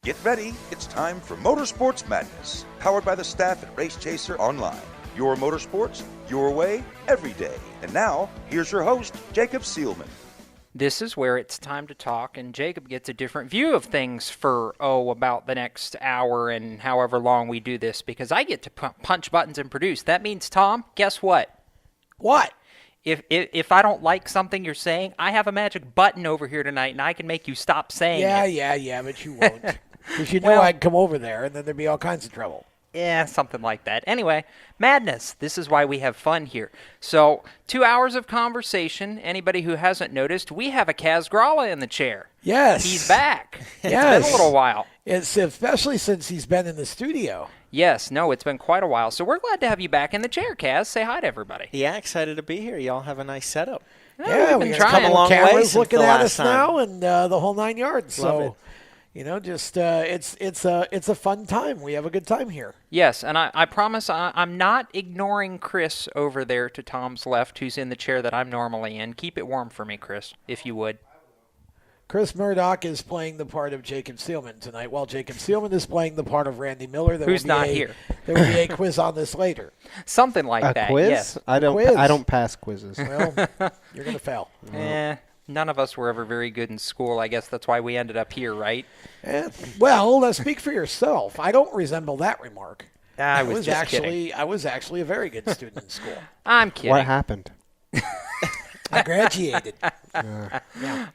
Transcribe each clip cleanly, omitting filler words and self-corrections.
Get ready, it's time for Motorsports Madness, powered by the staff at Race Chaser Online. Your motorsports, your way, every day. And now, here's your host, Jacob Seelman. This is where it's time to talk, and Jacob gets a different view of things for, about the next hour and however long we do this, because I get to punch buttons and produce. That means, Tom, guess what? What? If I don't like something you're saying, I have a magic button over here tonight, and I can make you stop saying it. Yeah, but you won't. Because you know I'd come over there, and then there'd be all kinds of trouble. Yeah, something like that. Anyway, madness. This is why we have fun here. So, 2 hours of conversation. Anybody who hasn't noticed, we have a Kaz Grala in the chair. Yes. He's back. Yes. It's been a little while. It's especially since he's been in the studio. Yes, no, it's been quite a while. So we're glad to have you back in the chair, Kaz. Say hi to everybody. Yeah, excited to be here. Y'all have a nice setup. Yeah, we've been got trying. a long way cameras since looking the at last us time. now, and the whole 9 yards. Love so, it. It's a fun time. We have a good time here. Yes, and I promise I'm not ignoring Chris over there to Tom's left, who's in the chair that I'm normally in. Keep it warm for me, Chris, if you would. Chris Murdoch is playing the part of Jacob Seelman tonight, while Jacob Seelman is playing the part of Randy Miller. Who's not here. There will be a quiz on this later. Something like that. A quiz? Yes. I don't pass quizzes. Well, you're going to fail. None of us were ever very good in school. I guess that's why we ended up here, right? Well, speak for yourself. I don't resemble that remark. I was just kidding. I was actually a very good student in school. I'm kidding. What happened? I graduated.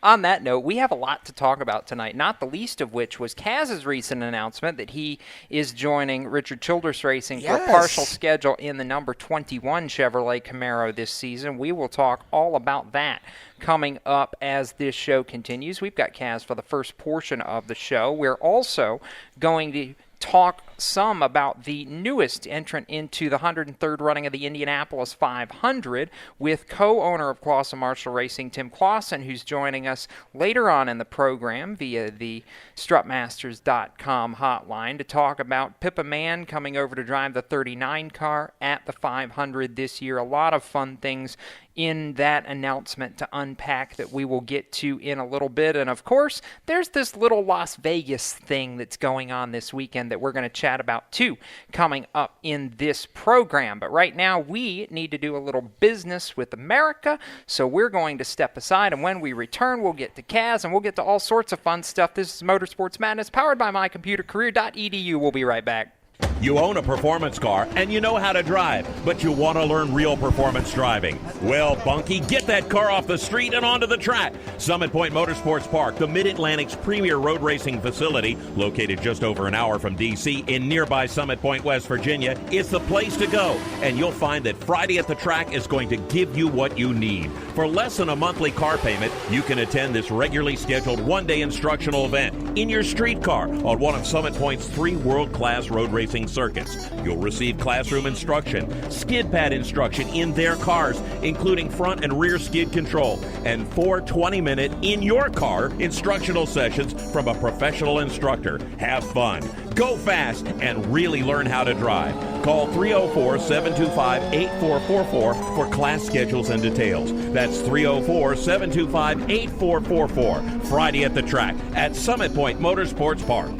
On that note, we have a lot to talk about tonight, not the least of which was Kaz's recent announcement that he is joining Richard Childress Racing for a partial schedule in the number 21 Chevrolet Camaro this season. We will talk all about that coming up as this show continues. We've got Kaz for the first portion of the show. We're also going to talk some about the newest entrant into the 103rd running of the Indianapolis 500 with co-owner of Clauson-Marshall Racing, Tim Clauson, who's joining us later on in the program via the Strutmasters.com hotline to talk about Pippa Mann coming over to drive the 39 car at the 500 this year. A lot of fun things in that announcement to unpack that we will get to in a little bit. And of course, there's this little Las Vegas thing that's going on this weekend that we're going to chat about too coming up in this program. But right now, we need to do a little business with America, so we're going to step aside, and when we return, we'll get to Kaz, and we'll get to all sorts of fun stuff. This is Motorsports Madness, powered by mycomputercareer.edu. We'll be right back. You own a performance car and you know how to drive, but you want to learn real performance driving. Well, Bunky, get that car off the street and onto the track. Summit Point Motorsports Park, the Mid-Atlantic's premier road racing facility, located just over an hour from D.C. in nearby Summit Point, West Virginia, is the place to go. And you'll find that Friday at the Track is going to give you what you need. For less than a monthly car payment, you can attend this regularly scheduled one-day instructional event in your street car on one of Summit Point's 3 world-class road racing circuits. You'll receive classroom instruction, skid pad instruction in their cars, including front and rear skid control, and 4 20-minute in-your-car instructional sessions from a professional instructor. Have fun, go fast, and really learn how to drive. Call 304-725-8444 for class schedules and details. That's 304-725-8444. Friday at the Track at Summit Point Motorsports Park.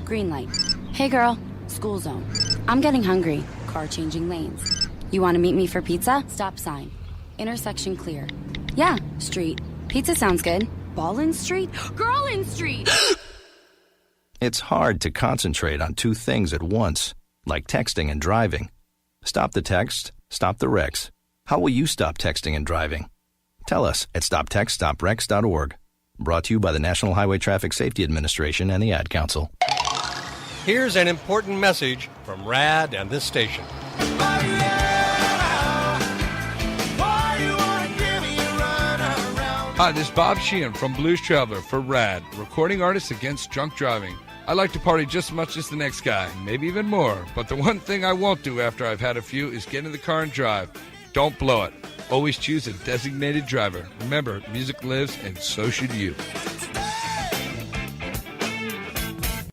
Green light. Hey girl, school zone. I'm getting hungry. Car changing lanes. You want to meet me for pizza? Stop sign. Intersection clear. Yeah, street. Pizza sounds good. Ball in street? Girl in street! It's hard to concentrate on 2 things at once, like texting and driving. Stop the text, stop the wrecks. How will you stop texting and driving? Tell us at stoptextstopwrecks.org. Brought to you by the National Highway Traffic Safety Administration and the Ad Council. Here's an important message from RAD and this station. Hi, this is Bob Sheehan from Blues Traveler for RAD, recording artists against drunk driving. I like to party just as much as the next guy, maybe even more, but the one thing I won't do after I've had a few is get in the car and drive. Don't blow it. Always choose a designated driver. Remember, music lives, and so should you.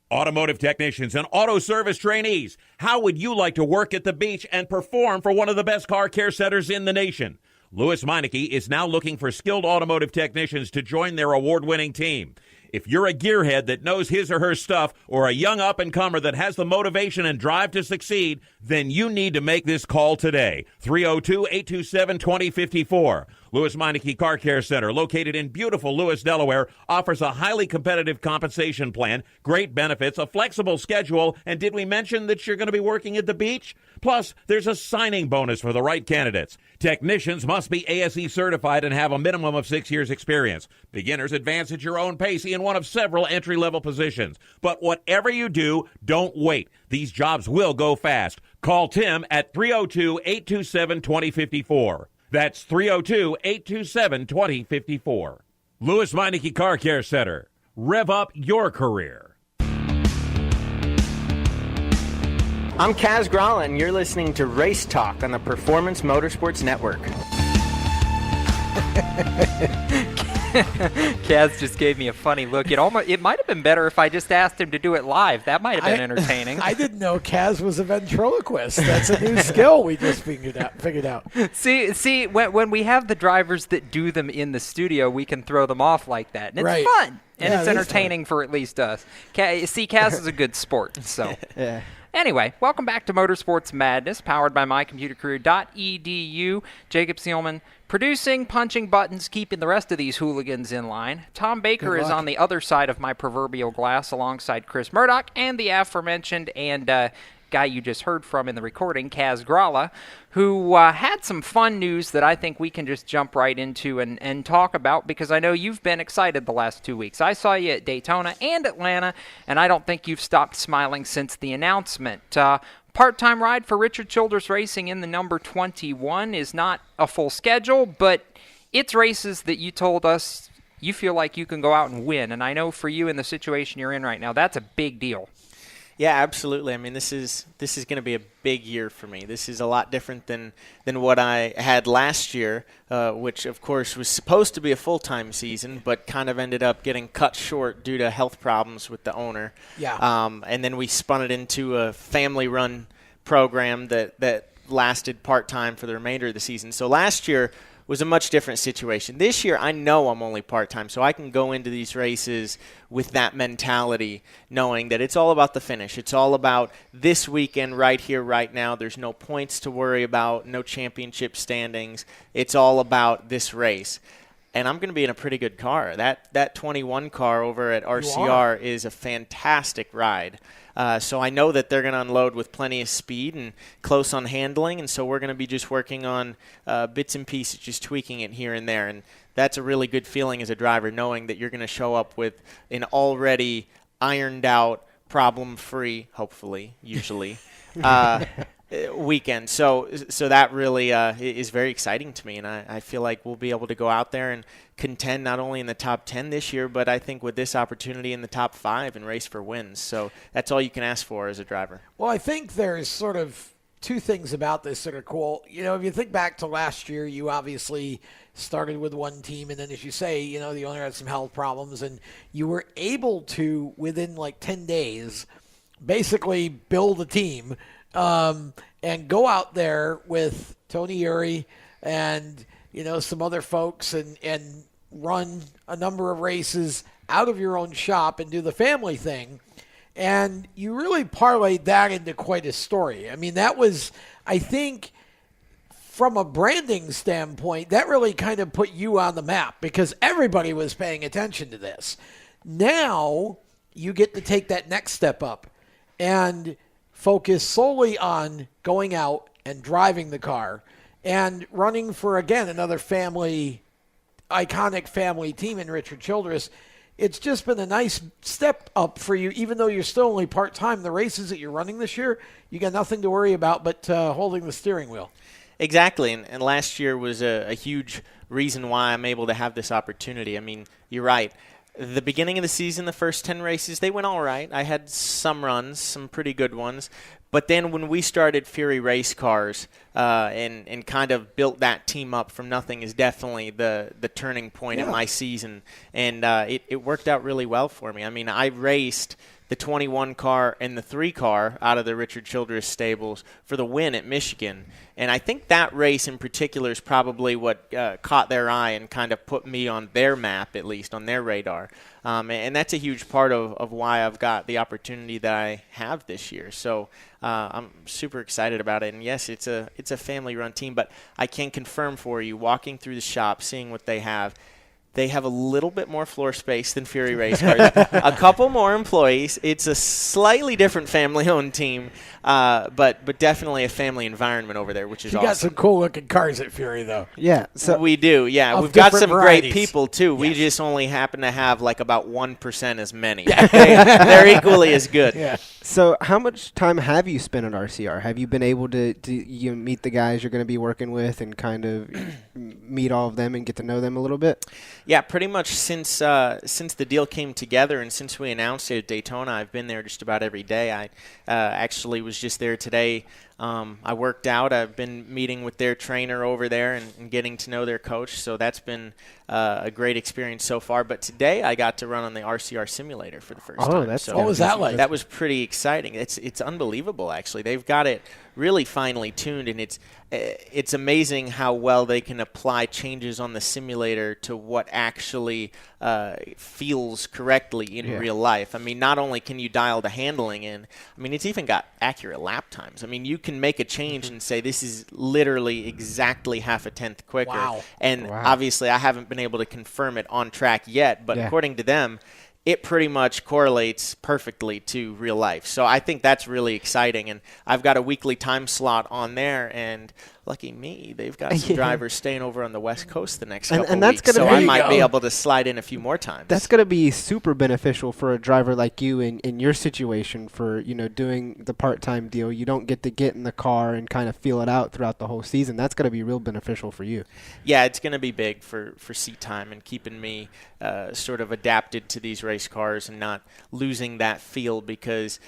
Automotive technicians and auto service trainees, how would you like to work at the beach and perform for one of the best car care centers in the nation? Louis Meineke is now looking for skilled automotive technicians to join their award-winning team. If you're a gearhead that knows his or her stuff, or a young up-and-comer that has the motivation and drive to succeed, then you need to make this call today. 302-827-2054. Lewis Meineke Car Care Center, located in beautiful Lewis, Delaware, offers a highly competitive compensation plan, great benefits, a flexible schedule, and did we mention that you're going to be working at the beach? Plus, there's a signing bonus for the right candidates. Technicians must be ASE certified and have a minimum of 6 years experience. Beginners advance at your own pace in one of several entry-level positions. But whatever you do, don't wait. These jobs will go fast. Call Tim at 302-827-2054. That's 302-827-2054. Lewis Meineke Car Care Center. Rev up your career. I'm Kaz Grala, and you're listening to Race Talk on the Performance Motorsports Network. Kaz just gave me a funny look. It might have been better if I just asked him to do it live. That might have been entertaining. I didn't know Kaz was a ventriloquist. That's a new skill we just figured out. See, when we have the drivers that do them in the studio, we can throw them off like that, and it's fun, and it's entertaining for at least us. See, Kaz is a good sport, so. Yeah. Anyway, welcome back to Motorsports Madness, powered by mycomputercareer.edu. Jacob Seelman producing, punching buttons, keeping the rest of these hooligans in line. Tom Baker is on the other side of my proverbial glass alongside Chris Murdoch and the aforementioned and guy you just heard from in the recording, Kaz Grala, who had some fun news that I think we can just jump right into and talk about, because I know you've been excited the last 2 weeks. I saw you at Daytona and Atlanta, and I don't think you've stopped smiling since the announcement. Part-time ride for Richard Childress Racing in the number 21 is not a full schedule, but it's races that you told us you feel like you can go out and win, and I know for you in the situation you're in right now, that's a big deal. Yeah, absolutely. I mean, this is going to be a big year for me. This is a lot different than what I had last year, which, of course, was supposed to be a full-time season, but kind of ended up getting cut short due to health problems with the owner. Yeah. And then we spun it into a family-run program that lasted part-time for the remainder of the season. So last year was a much different situation. This year, I know I'm only part-time, so I can go into these races with that mentality, knowing that it's all about the finish. It's all about this weekend right here, right now. There's no points to worry about, no championship standings. It's all about this race. And I'm going to be in a pretty good car. That 21 car over at RCR is a fantastic ride. So I know that they're going to unload with plenty of speed and close on handling, and so we're going to be just working on bits and pieces, just tweaking it here and there. And that's a really good feeling as a driver, knowing that you're going to show up with an already ironed-out, problem-free, hopefully, usually, weekend. So that really is very exciting to me, and I feel like we'll be able to go out there and contend not only in the top 10 this year, but I think with this opportunity in the top 5 and race for wins. So that's all you can ask for as a driver. Well, I think there's sort of two things about this that are cool. You know, if you think back to last year, you obviously started with one team, and then, as you say, you know, the owner had some health problems, and you were able to, within like 10 days, basically build a team and go out there with Tony Uri and, you know, some other folks and run a number of races out of your own shop and do the family thing. And you really parlayed that into quite a story. I mean, that was, I think, from a branding standpoint, that really kind of put you on the map because everybody was paying attention to this. Now you get to take that next step up and focus solely on going out and driving the car and running for, again, another iconic family team in Richard Childress. It's just been a nice step up for you, even though you're still only part-time. The races that you're running this year, you got nothing to worry about but holding the steering wheel. Exactly, and last year was a huge reason why I'm able to have this opportunity. I mean, you're right. The beginning of the season, the first 10 races, they went all right. I had some runs, some pretty good ones. But then when we started Fury Race Cars, and kind of built that team up from nothing is definitely the turning point in my season. And it worked out really well for me. I mean, I raced the 21 car and the 3 car out of the Richard Childress stables for the win at Michigan. And I think that race in particular is probably what caught their eye and kind of put me on their map, at least on their radar. And that's a huge part of why I've got the opportunity that I have this year. So I'm super excited about it. And yes, it's a family-run team, but I can confirm for you, walking through the shop, seeing what they have a little bit more floor space than Fury Race Cars, a couple more employees. It's a slightly different family-owned team, but definitely a family environment over there, which is awesome. You got some cool-looking cars at Fury, though. Yeah. So we do, yeah. We've got some great people, too. Yes. We just only happen to have like about 1% as many. They're equally as good. Yeah. So how much time have you spent at RCR? Have you been able to you meet the guys you're going to be working with and kind of meet all of them and get to know them a little bit? Yeah, pretty much since the deal came together and since we announced it at Daytona, I've been there just about every day. I actually was just there today. I worked out. I've been meeting with their trainer over there and getting to know their coach, so that's been a great experience so far. But today I got to run on the RCR simulator for the first time. What was that like? That was pretty exciting. It's unbelievable, actually. They've got it really finely tuned, and it's amazing how well they can apply changes on the simulator to what actually feels correctly in real life. I mean, not only can you dial the handling in, I mean, it's even got accurate lap times. I mean, you can make a change and say this is literally exactly half a tenth quicker. Wow. And obviously I haven't been able to confirm it on track yet, but according to them, it pretty much correlates perfectly to real life. So I think that's really exciting. And I've got a weekly time slot on there, and lucky me, they've got some drivers staying over on the West Coast the next couple and that's weeks. So I might be able to slide in a few more times. That's going to be super beneficial for a driver like you in your situation for, doing the part-time deal. You don't get to get in the car and kind of feel it out throughout the whole season. That's going to be real beneficial for you. Yeah, it's going to be big for seat time and keeping me sort of adapted to these race cars and not losing that feel because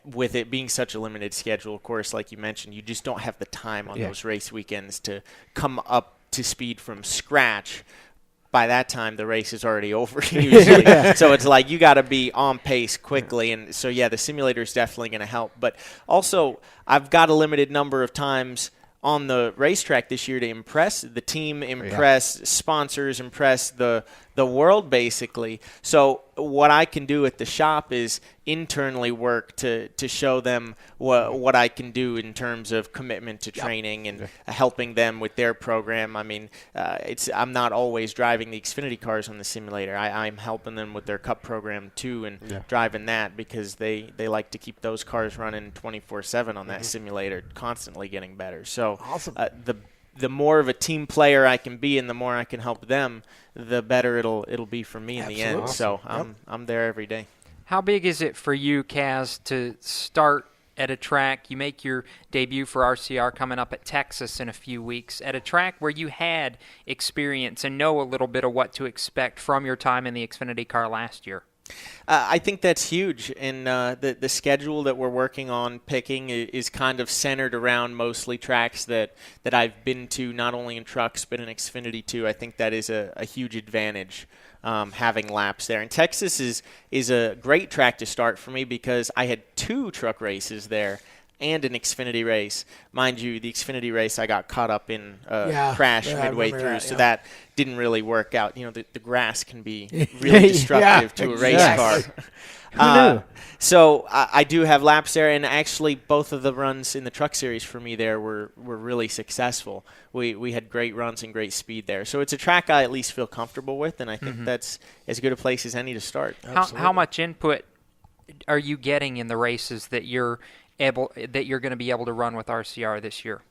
with it being such a limited schedule, of course, like you mentioned, you just don't have the time on those race weekends to come up to speed from scratch. By that time, the race is already over usually. So it's like you got to be on pace quickly. And so, the simulator is definitely going to help. But also, I've got a limited number of times on the racetrack this year to impress the team, impress sponsors, impress the world, basically. So what I can do at the shop is internally work to show them what I can do in terms of commitment to training and helping them with their program. I mean, I'm not always driving the Xfinity cars on the simulator. I'm helping them with their Cup program too and driving that because they like to keep those cars running 24/7 on that simulator, constantly getting better. So awesome. The more of a team player I can be and the more I can help them, the better it'll be for me in the end. So I'm there every day. How big is it for you, Kaz, to start at a track? You make your debut for RCR coming up at Texas in a few weeks, at a track where you had experience and know a little bit of what to expect from your time in the Xfinity car last year. I think that's huge, and the schedule that we're working on picking is kind of centered around mostly tracks that I've been to, not only in trucks but in Xfinity too. I think that is a huge advantage, having laps there. And Texas is a great track to start for me because I had 2 truck races there and an Xfinity race. Mind you, the Xfinity race I got caught up in a crash midway through, so that didn't really work out. The grass can be really destructive to a race car. Who knew? So I do have laps there, and actually both of the runs in the truck series for me there were really successful. We had great runs and great speed there. So it's a track I at least feel comfortable with, and I think that's as good a place as any to start. How much input are you getting in the races that you're going to be able to run with RCR this year?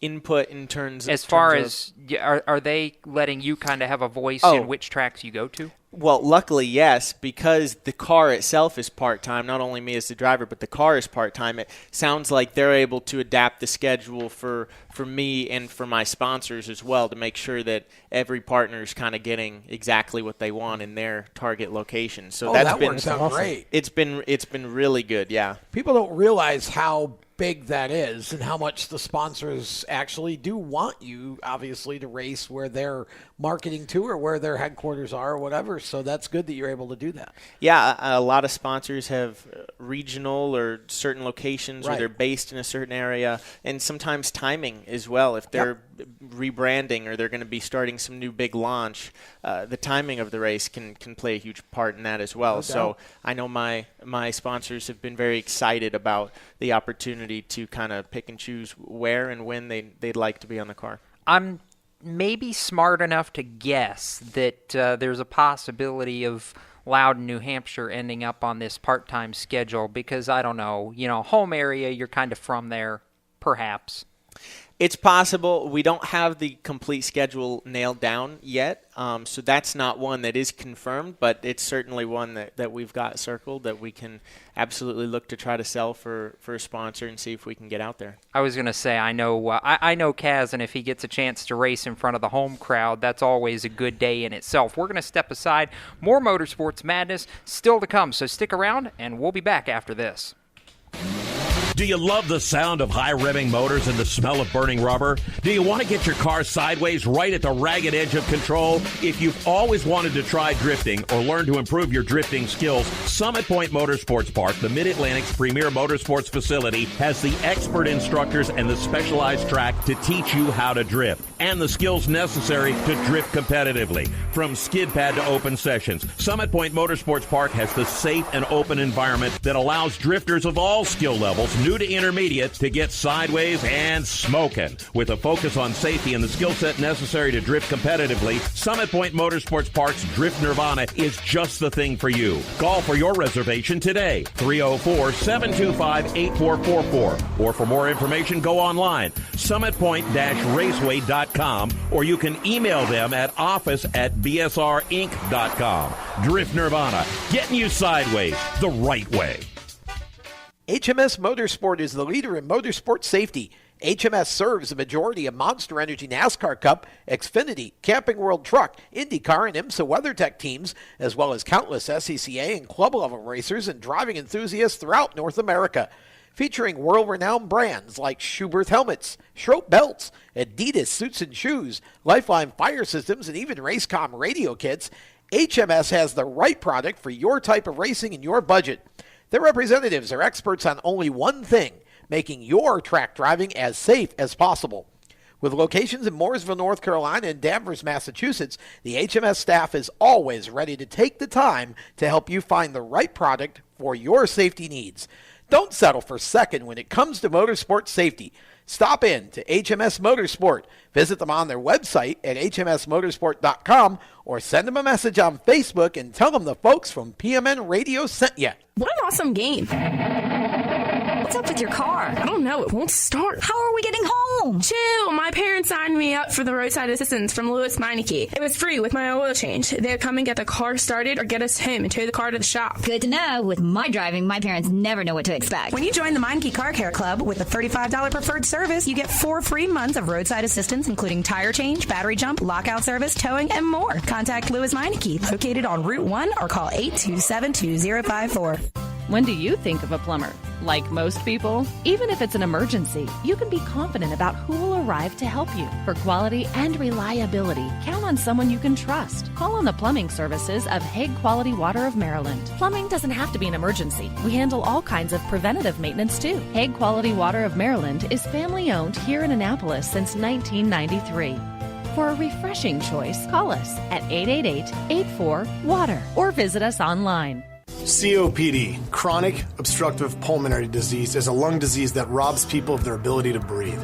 Input in terms of... As far as, are they letting you kind of have a voice in which tracks you go to? Well, luckily, yes, because the car itself is part-time, not only me as the driver, but the car is part-time. It sounds like they're able to adapt the schedule for me and for my sponsors as well to make sure that every partner is kind of getting exactly what they want in their target location. So that works out great. It's been really good, yeah. People don't realize how big that is and how much the sponsors actually do want you, obviously, to race where they're marketing to or where their headquarters are or whatever. So that's good that you're able to do that. Yeah, a lot of sponsors have regional or certain locations Right. where they're based in a certain area, and sometimes timing as well. If they're rebranding or they're going to be starting some new big launch, the timing of the race can play a huge part in that as well. No So doubt. I know my sponsors have been very excited about the opportunity to kind of pick and choose where and when they'd like to be on the car. I'm maybe smart enough to guess that there's a possibility of Loudon, New Hampshire ending up on this part-time schedule because, I don't know, home area, you're kind of from there, perhaps. It's possible. We don't have the complete schedule nailed down yet, so that's not one that is confirmed, but it's certainly one that we've got circled that we can absolutely look to try to sell for a sponsor and see if we can get out there. I was going to say, I know Kaz, and if he gets a chance to race in front of the home crowd, that's always a good day in itself. We're going to step aside. More Motorsports Madness still to come, so stick around, and we'll be back after this. Do you love the sound of high-revving motors and the smell of burning rubber? Do you want to get your car sideways right at the ragged edge of control? If you've always wanted to try drifting or learn to improve your drifting skills, Summit Point Motorsports Park, the Mid-Atlantic's premier motorsports facility, has the expert instructors and the specialized track to teach you how to drift and the skills necessary to drift competitively. From skid pad to open sessions, Summit Point Motorsports Park has the safe and open environment that allows drifters of all skill levels, new to intermediate, to get sideways and smoking. With a focus on safety and the skill set necessary to drift competitively, Summit Point Motorsports Park's Drift Nirvana is just the thing for you. Call for your reservation today, 304-725-8444. Or for more information, go online, summitpoint-raceway.com, or you can email them at office@bsrinc.com. Drift Nirvana, getting you sideways the right way. HMS Motorsport is the leader in motorsport safety. HMS serves the majority of Monster Energy NASCAR Cup, Xfinity, Camping World Truck, IndyCar, and IMSA WeatherTech teams, as well as countless SCCA and club-level racers and driving enthusiasts throughout North America. Featuring world-renowned brands like Schuberth helmets, Schroep belts, Adidas suits and shoes, Lifeline fire systems, and even Racecom radio kits, HMS has the right product for your type of racing and your budget. Their representatives are experts on only one thing, making your track driving as safe as possible. With locations in Mooresville, North Carolina, and Danvers, Massachusetts, the HMS staff is always ready to take the time to help you find the right product for your safety needs. Don't settle for second when it comes to motorsport safety. Stop in to HMS Motorsport. Visit them on their website at hmsmotorsport.com or send them a message on Facebook and tell them the folks from PMN Radio sent you. What an awesome game. What's up with your car? I don't know. It won't start. How are we getting home? Chill. My parents signed me up for the roadside assistance from Lewis Meineke. It was free with my oil change. They'd come and get the car started or get us home and tow the car to the shop. Good to know. With my driving, my parents never know what to expect. When you join the Meineke Car Care Club with a $35 preferred service, you get 4 free months of roadside assistance, including tire change, battery jump, lockout service, towing, and more. Contact Lewis Meineke, located on Route 1, or call 827-2054. When do you think of a plumber? Like most people, even if it's an emergency, you can be confident about who will arrive to help you. For quality and reliability, count on someone you can trust. Call on the plumbing services of Hague Quality Water of Maryland. Plumbing doesn't have to be an emergency. We handle all kinds of preventative maintenance too. Hague Quality Water of Maryland is family owned here in Annapolis since 1993. For a refreshing choice, call us at 888-84-WATER or visit us online. COPD, chronic obstructive pulmonary disease, is a lung disease that robs people of their ability to breathe.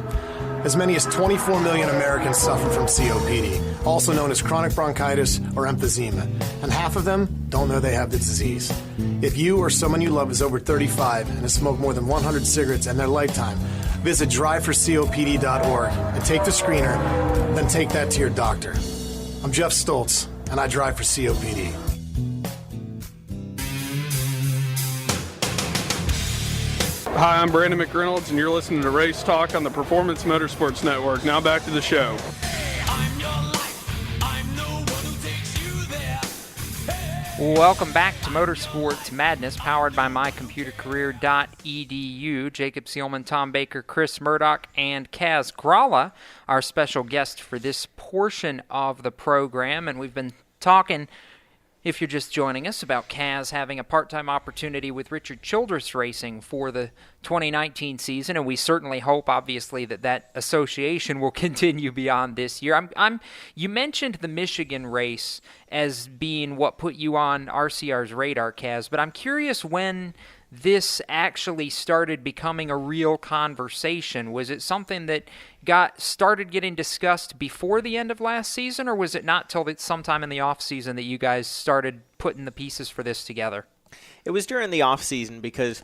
As many as 24 million Americans suffer from COPD, also known as chronic bronchitis or emphysema, and half of them don't know they have the disease. If you or someone you love is over 35 and has smoked more than 100 cigarettes in their lifetime, visit driveforcopd.org and take the screener, then take that to your doctor. I'm Jeff Stoltz, and I drive for COPD. Hi, I'm Brandon McReynolds, and you're listening to Race Talk on the Performance Motorsports Network. Now back to the show. Welcome back to Motorsports Madness, powered by mycomputercareer.edu. Jacob Seelman, Tom Baker, Chris Murdoch, and Kaz Grala, our special guest for this portion of the program. And we've been talking, if you're just joining us, about Kaz having a part-time opportunity with Richard Childress Racing for the 2019 season, and we certainly hope, obviously, that association will continue beyond this year. You mentioned the Michigan race as being what put you on RCR's radar, Kaz, but I'm curious when this actually started becoming a real conversation. Was it something that started getting discussed before the end of last season, or was it not till sometime in the off season that you guys started putting the pieces for this together? It was during the off season because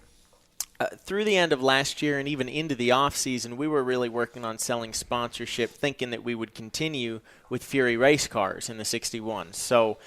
through the end of last year and even into the off season, we were really working on selling sponsorship, thinking that we would continue with Fury race cars in the 61. So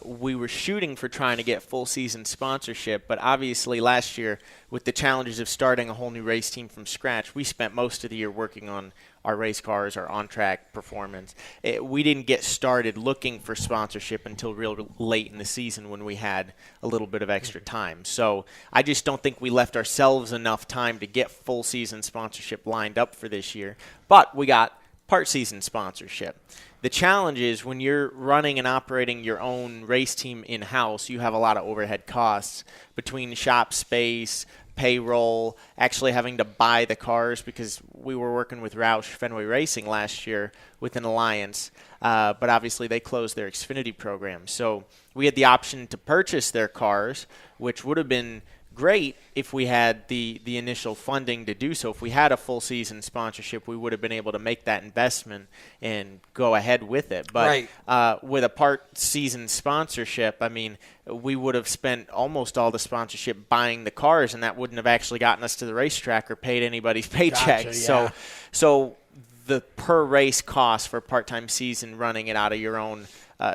we were shooting for trying to get full season sponsorship, but obviously last year, with the challenges of starting a whole new race team from scratch, we spent most of the year working on our race cars, our on-track performance. We didn't get started looking for sponsorship until real late in the season when we had a little bit of extra time. So I just don't think we left ourselves enough time to get full season sponsorship lined up for this year. But we got part season sponsorship. The challenge is when you're running and operating your own race team in-house, you have a lot of overhead costs between shop space, payroll, actually having to buy the cars, because we were working with Roush Fenway Racing last year with an alliance, but obviously they closed their Xfinity program. So we had the option to purchase their cars, which would have been great if we had the initial funding to do so. If we had a full season sponsorship, we would have been able to make that investment and go ahead with it. But with a part season sponsorship, I mean, we would have spent almost all the sponsorship buying the cars, and that wouldn't have actually gotten us to the racetrack or paid anybody's paycheck. Gotcha, yeah. So the per race cost for a part-time season running it out of your own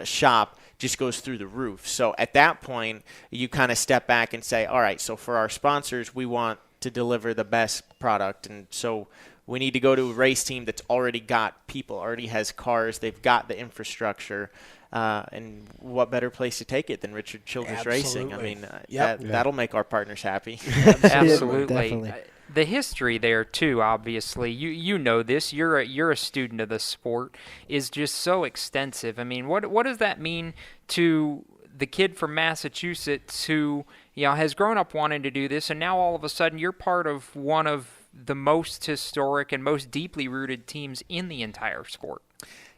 shop just goes through the roof. So at that point, you kind of step back and say, all right, so for our sponsors, we want to deliver the best product. And so we need to go to a race team that's already got people, already has cars, they've got the infrastructure. And what better place to take it than Richard Childress Racing? I mean, that'll make our partners happy. Absolutely. The history there too, obviously, you know this. You're a student of the sport, is just so extensive. I mean, what does that mean to the kid from Massachusetts who has grown up wanting to do this, and now all of a sudden you're part of one of the most historic and most deeply rooted teams in the entire sport?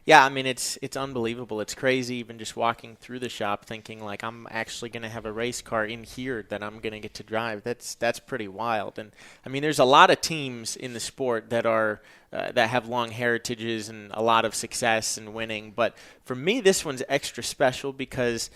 Yeah, I mean, it's unbelievable. It's crazy even just walking through the shop thinking, like, I'm actually going to have a race car in here that I'm going to get to drive. That's pretty wild. And, I mean, there's a lot of teams in the sport that are that have long heritages and a lot of success and winning. But for me, this one's extra special because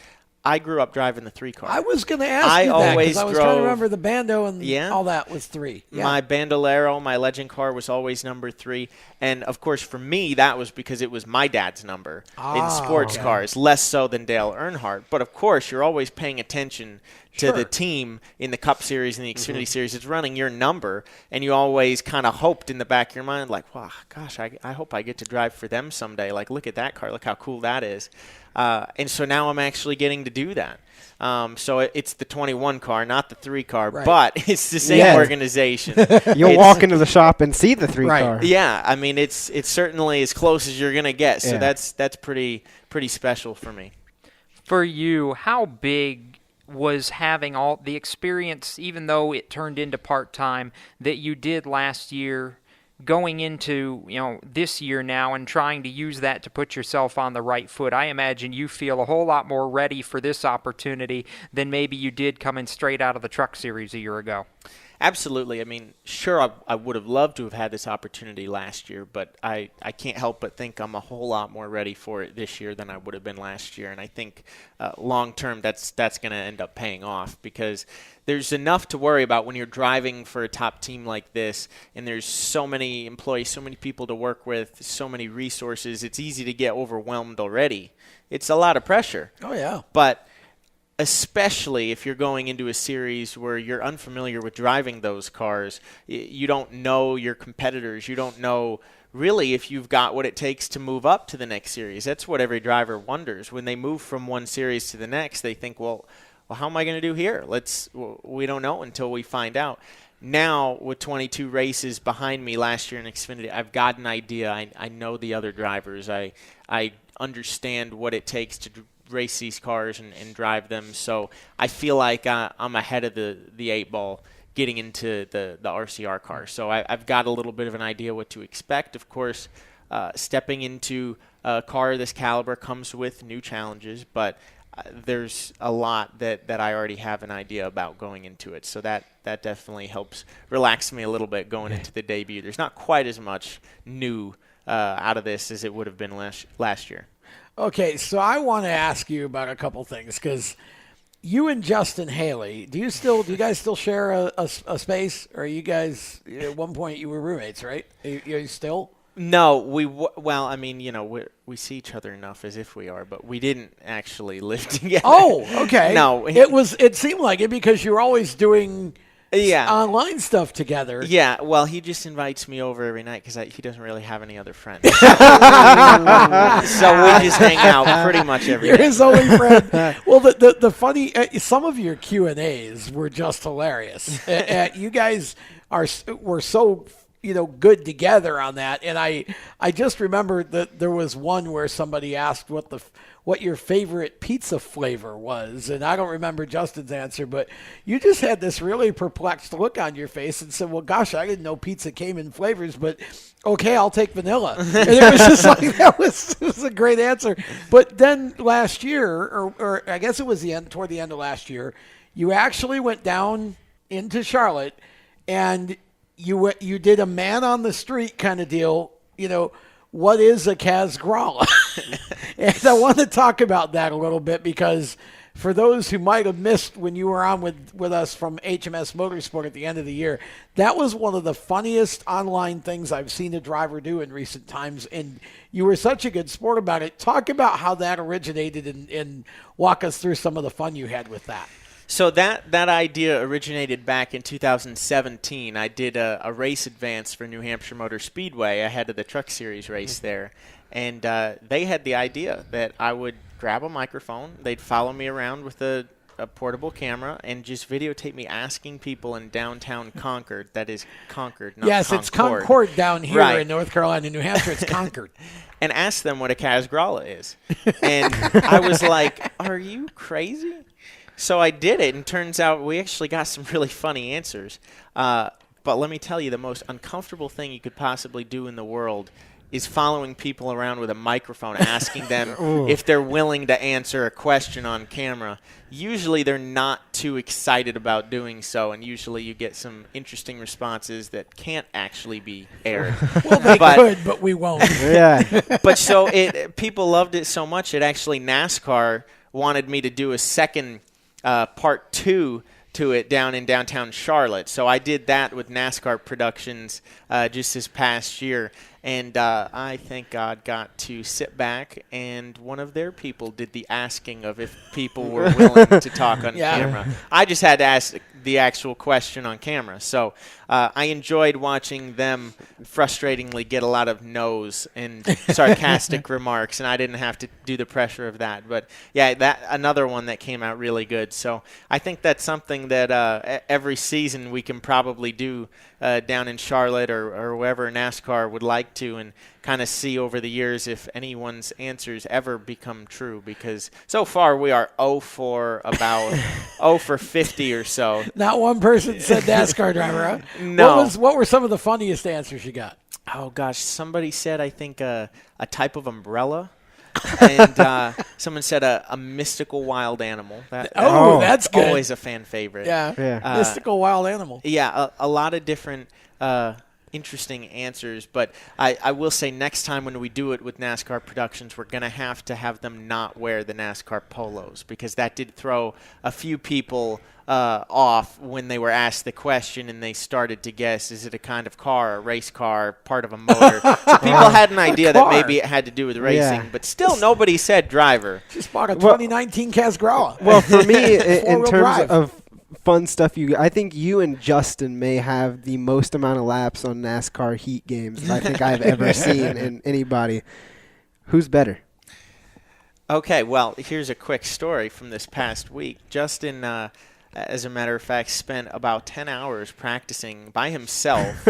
I grew up driving the 3-car. I was going to ask you that because I was trying to remember the Bando and all that was 3. Yeah. My Bandolero, my legend car, was always number 3. And, of course, for me, that was because it was my dad's number in sports cars, less so than Dale Earnhardt. But, of course, you're always paying attention to the team in the Cup Series and the Xfinity Series. It's running your number, and you always kind of hoped in the back of your mind, like, wow, gosh, I hope I get to drive for them someday. Like, look at that car. Look how cool that is. And so now I'm actually getting to do that. So it's the 21 car, not the 3 car, but it's the same organization. You'll walk into the shop and see the 3 car. Yeah, I mean it's certainly as close as you're gonna get. So that's pretty special for me. For you, how big was having all the experience, even though it turned into part-time, that you did last year, going into this year now and trying to use that to put yourself on the right foot? I imagine you feel a whole lot more ready for this opportunity than maybe you did coming straight out of the Truck Series a year ago. Absolutely. I mean, sure, I would have loved to have had this opportunity last year, but I can't help but think I'm a whole lot more ready for it this year than I would have been last year. And I think long term that's going to end up paying off because there's enough to worry about when you're driving for a top team like this, and there's so many employees, so many people to work with, so many resources. It's easy to get overwhelmed already. It's a lot of pressure. Oh, yeah. But especially if you're going into a series where you're unfamiliar with driving those cars. You don't know your competitors. You don't know really if you've got what it takes to move up to the next series. That's what every driver wonders. When they move from one series to the next, they think, well, how am I going to do here? We don't know until we find out. Now, with 22 races behind me last year in Xfinity, I've got an idea. I know the other drivers. I understand what it takes to race these cars and drive them. So I feel like I'm ahead of the 8 ball getting into the RCR car. So I've got a little bit of an idea what to expect. Of course, stepping into a car of this caliber comes with new challenges, but there's a lot that I already have an idea about going into it. So that definitely helps relax me a little bit going into the debut. There's not quite as much new out of this as it would have been last year. Okay, so I want to ask you about a couple things, because you and Justin Haley, do you guys still share a space? Or you guys, at one point you were roommates, right? Are you still? No, we see each other enough as if we are, but we didn't actually live together. Oh, okay. No. It seemed like it because you were always doing online stuff together. Yeah, well, he just invites me over every night because he doesn't really have any other friends. So we just hang out pretty much every You're day. his only friend. Well, the funny, some of your Q&As were just hilarious. You guys were so good together on that. And I just remember that there was one where somebody asked what your favorite pizza flavor was. And I don't remember Justin's answer, but you just had this really perplexed look on your face and said, well, gosh, I didn't know pizza came in flavors, but okay, I'll take vanilla. And it was just like, it was a great answer. But then last year, or I guess it was toward the end of last year, you actually went down into Charlotte and you did a man on the street kind of deal, what is a Kaz Grala? And I want to talk about that a little bit because for those who might have missed when you were on with us from HMS Motorsport at the end of the year, that was one of the funniest online things I've seen a driver do in recent times, and you were such a good sport about it. Talk about how that originated and walk us through some of the fun you had with that. So that idea originated back in 2017. I did a race advance for New Hampshire Motor Speedway ahead of the Truck Series race there. And they had the idea that I would grab a microphone, they'd follow me around with a portable camera, and just videotape me asking people in downtown Concord, that is Concord, not Yes, Concord. It's Concord down here right. in North Carolina. New Hampshire, it's Concord. And ask them what a Kaz Grala is. And I was like, are you crazy? So I did it, and turns out we actually got some really funny answers. But let me tell you, the most uncomfortable thing you could possibly do in the world is following people around with a microphone, asking them if they're willing to answer a question on camera. Usually they're not too excited about doing so, and usually you get some interesting responses that can't actually be aired. Well, they could, but we won't. Yeah. But so people loved it so much that actually NASCAR wanted me to do a second part 2 to it down in downtown Charlotte. So I did that with NASCAR Productions just this past year. And I, thank God, got to sit back, and one of their people did the asking of if people were willing to talk on camera. I just had to ask the actual question on camera. So I enjoyed watching them frustratingly get a lot of no's and sarcastic remarks, and I didn't have to do the pressure of that. But, yeah, that another one that came out really good. So I think that's something that every season we can probably do down in Charlotte or wherever NASCAR would like to, and kind of see over the years if anyone's answers ever become true, because so far we are 0 for 50 or so. Not one person said NASCAR driver, huh? No. What were some of the funniest answers you got? Oh, gosh. Somebody said, I think, a type of umbrella. And someone said a mystical wild animal. That's good. Always a fan favorite. Yeah. Mystical wild animal. Yeah, a lot of different interesting answers, but I will say next time when we do it with NASCAR Productions, we're going to have them not wear the NASCAR polos, because that did throw a few people off when they were asked the question and they started to guess, is it a kind of car, a race car, part of a motor? So people had an idea that maybe it had to do with racing, but still nobody said driver. Just bought a 2019 Kaz Grala. Well, for me, in terms of fun stuff, I think you and Justin may have the most amount of laps on NASCAR heat games I think I've ever seen in anybody. Who's better? Okay, well, here's a quick story from this past week. Justin, as a matter of fact, spent about 10 hours practicing by himself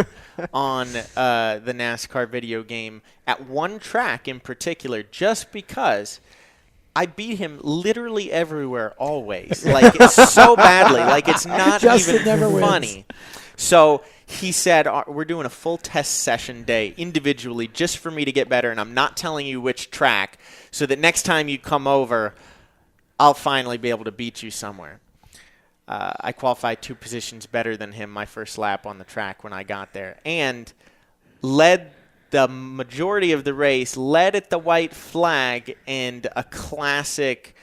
on the NASCAR video game at one track in particular, just because I beat him literally everywhere, always. Like, it's so badly. Like, it's not even funny. So he said, we're doing a full test session day individually just for me to get better, and I'm not telling you which track, so that next time you come over, I'll finally be able to beat you somewhere. I qualified 2 positions better than him my first lap on the track when I got there, and led the majority of the race, led at the white flag, and a classic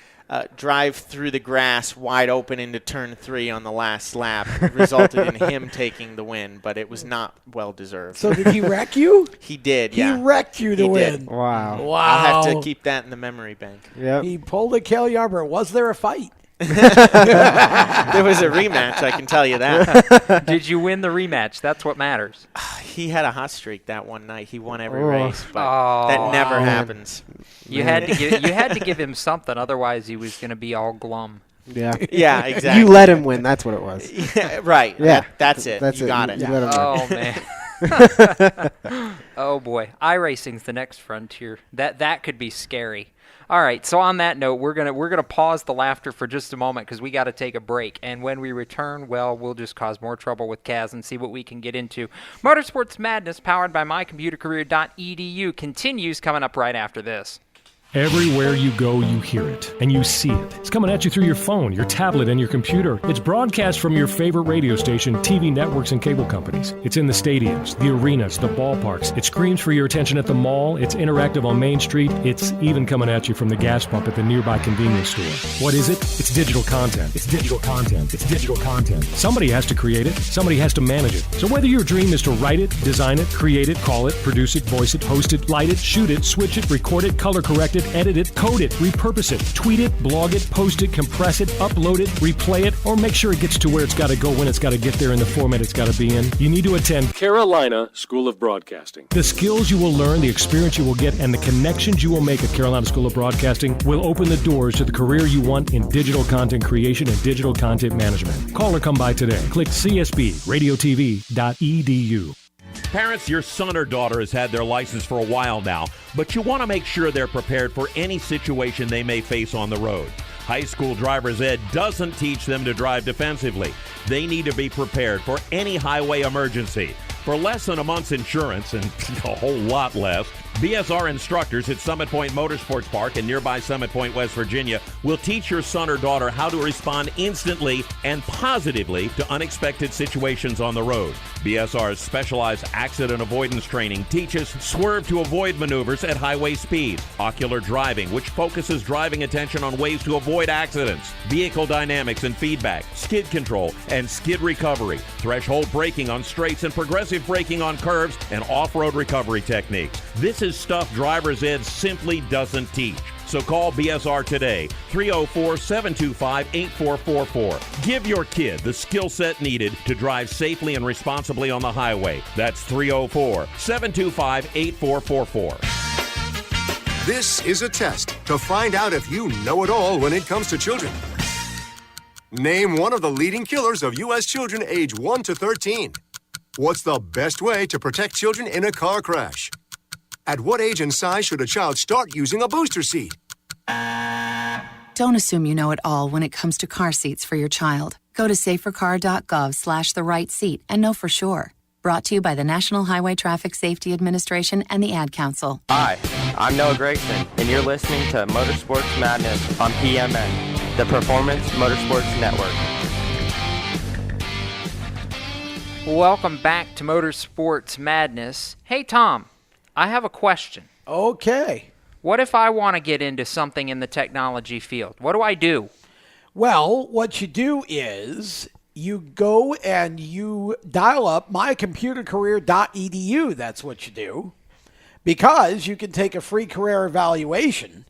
drive through the grass wide open into turn 3 on the last lap resulted in him taking the win, but it was not well deserved. So did he wreck you? He did, yeah. He wrecked you to win. Did. Wow. I'll have to keep that in the memory bank. Yep. He pulled a Cale Yarborough. Was there a fight? There was a rematch, I can tell you that. Did you win the rematch? That's what matters. He had a hot streak that one night. He won every race, but that never happens. You had to give him something, otherwise he was going to be all glum. Yeah. Yeah, exactly. You let him win. That's what it was. Yeah, right. Yeah. That's it. That's you got it. You let him win. Man. Oh boy, iRacing's the next frontier. That could be scary. All right, so on that note, we're gonna pause the laughter for just a moment because we got to take a break. And when we return, well, we'll just cause more trouble with Kaz and see what we can get into. Motorsports Madness, powered by mycomputercareer.edu, continues coming up right after this. Everywhere you go, you hear it, and you see it. It's coming at you through your phone, your tablet, and your computer. It's broadcast from your favorite radio station, TV networks, and cable companies. It's in the stadiums, the arenas, the ballparks. It screams for your attention at the mall. It's interactive on Main Street. It's even coming at you from the gas pump at the nearby convenience store. What is it? It's digital content. It's digital content. It's digital content. Somebody has to create it. Somebody has to manage it. So whether your dream is to write it, design it, create it, call it, produce it, voice it, host it, light it, shoot it, switch it, record it, color correct it, edit it, code it, repurpose it, tweet it, blog it, post it, compress it, upload it, replay it, or make sure it gets to where it's got to go when it's got to get there in the format it's got to be in, you need to attend Carolina School of Broadcasting. The skills you will learn, the experience you will get, and the connections you will make at Carolina School of Broadcasting will open the doors to the career you want in digital content creation and digital content management. Call or come by today. Click csbradiotv.edu. Parents, your son or daughter has had their license for a while now, but you want to make sure they're prepared for any situation they may face on the road. High school driver's ed doesn't teach them to drive defensively. They need to be prepared for any highway emergency. For less than a month's insurance, and a whole lot less, BSR instructors at Summit Point Motorsports Park in nearby Summit Point, West Virginia, will teach your son or daughter how to respond instantly and positively to unexpected situations on the road. BSR's specialized accident avoidance training teaches swerve to avoid maneuvers at highway speed, ocular driving, which focuses driving attention on ways to avoid accidents, vehicle dynamics and feedback, skid control and skid recovery, threshold braking on straights and progressive braking on curves, and off-road recovery techniques. This is stuff driver's ed simply doesn't teach. So call BSR today, 304-725-8444. Give your kid the skill set needed to drive safely and responsibly on the highway. That's 304-725-8444. This is a test to find out if you know it all when it comes to children. Name one of the leading killers of U.S. children age 1 to 13. What's the best way to protect children in a car crash? At what age and size should a child start using a booster seat? Don't assume you know it all when it comes to car seats for your child. Go to safercar.gov/the-right-seat and know for sure. Brought to you by the National Highway Traffic Safety Administration and the Ad Council. Hi, I'm Noah Grayson, and you're listening to Motorsports Madness on PMN, the Performance Motorsports Network. Welcome back to Motorsports Madness. Hey, Tom, I have a question. Okay. What if I want to get into something in the technology field? What do I do? Well, what you do is you go and you dial up mycomputercareer.edu. That's what you do. Because you can take a free career evaluation.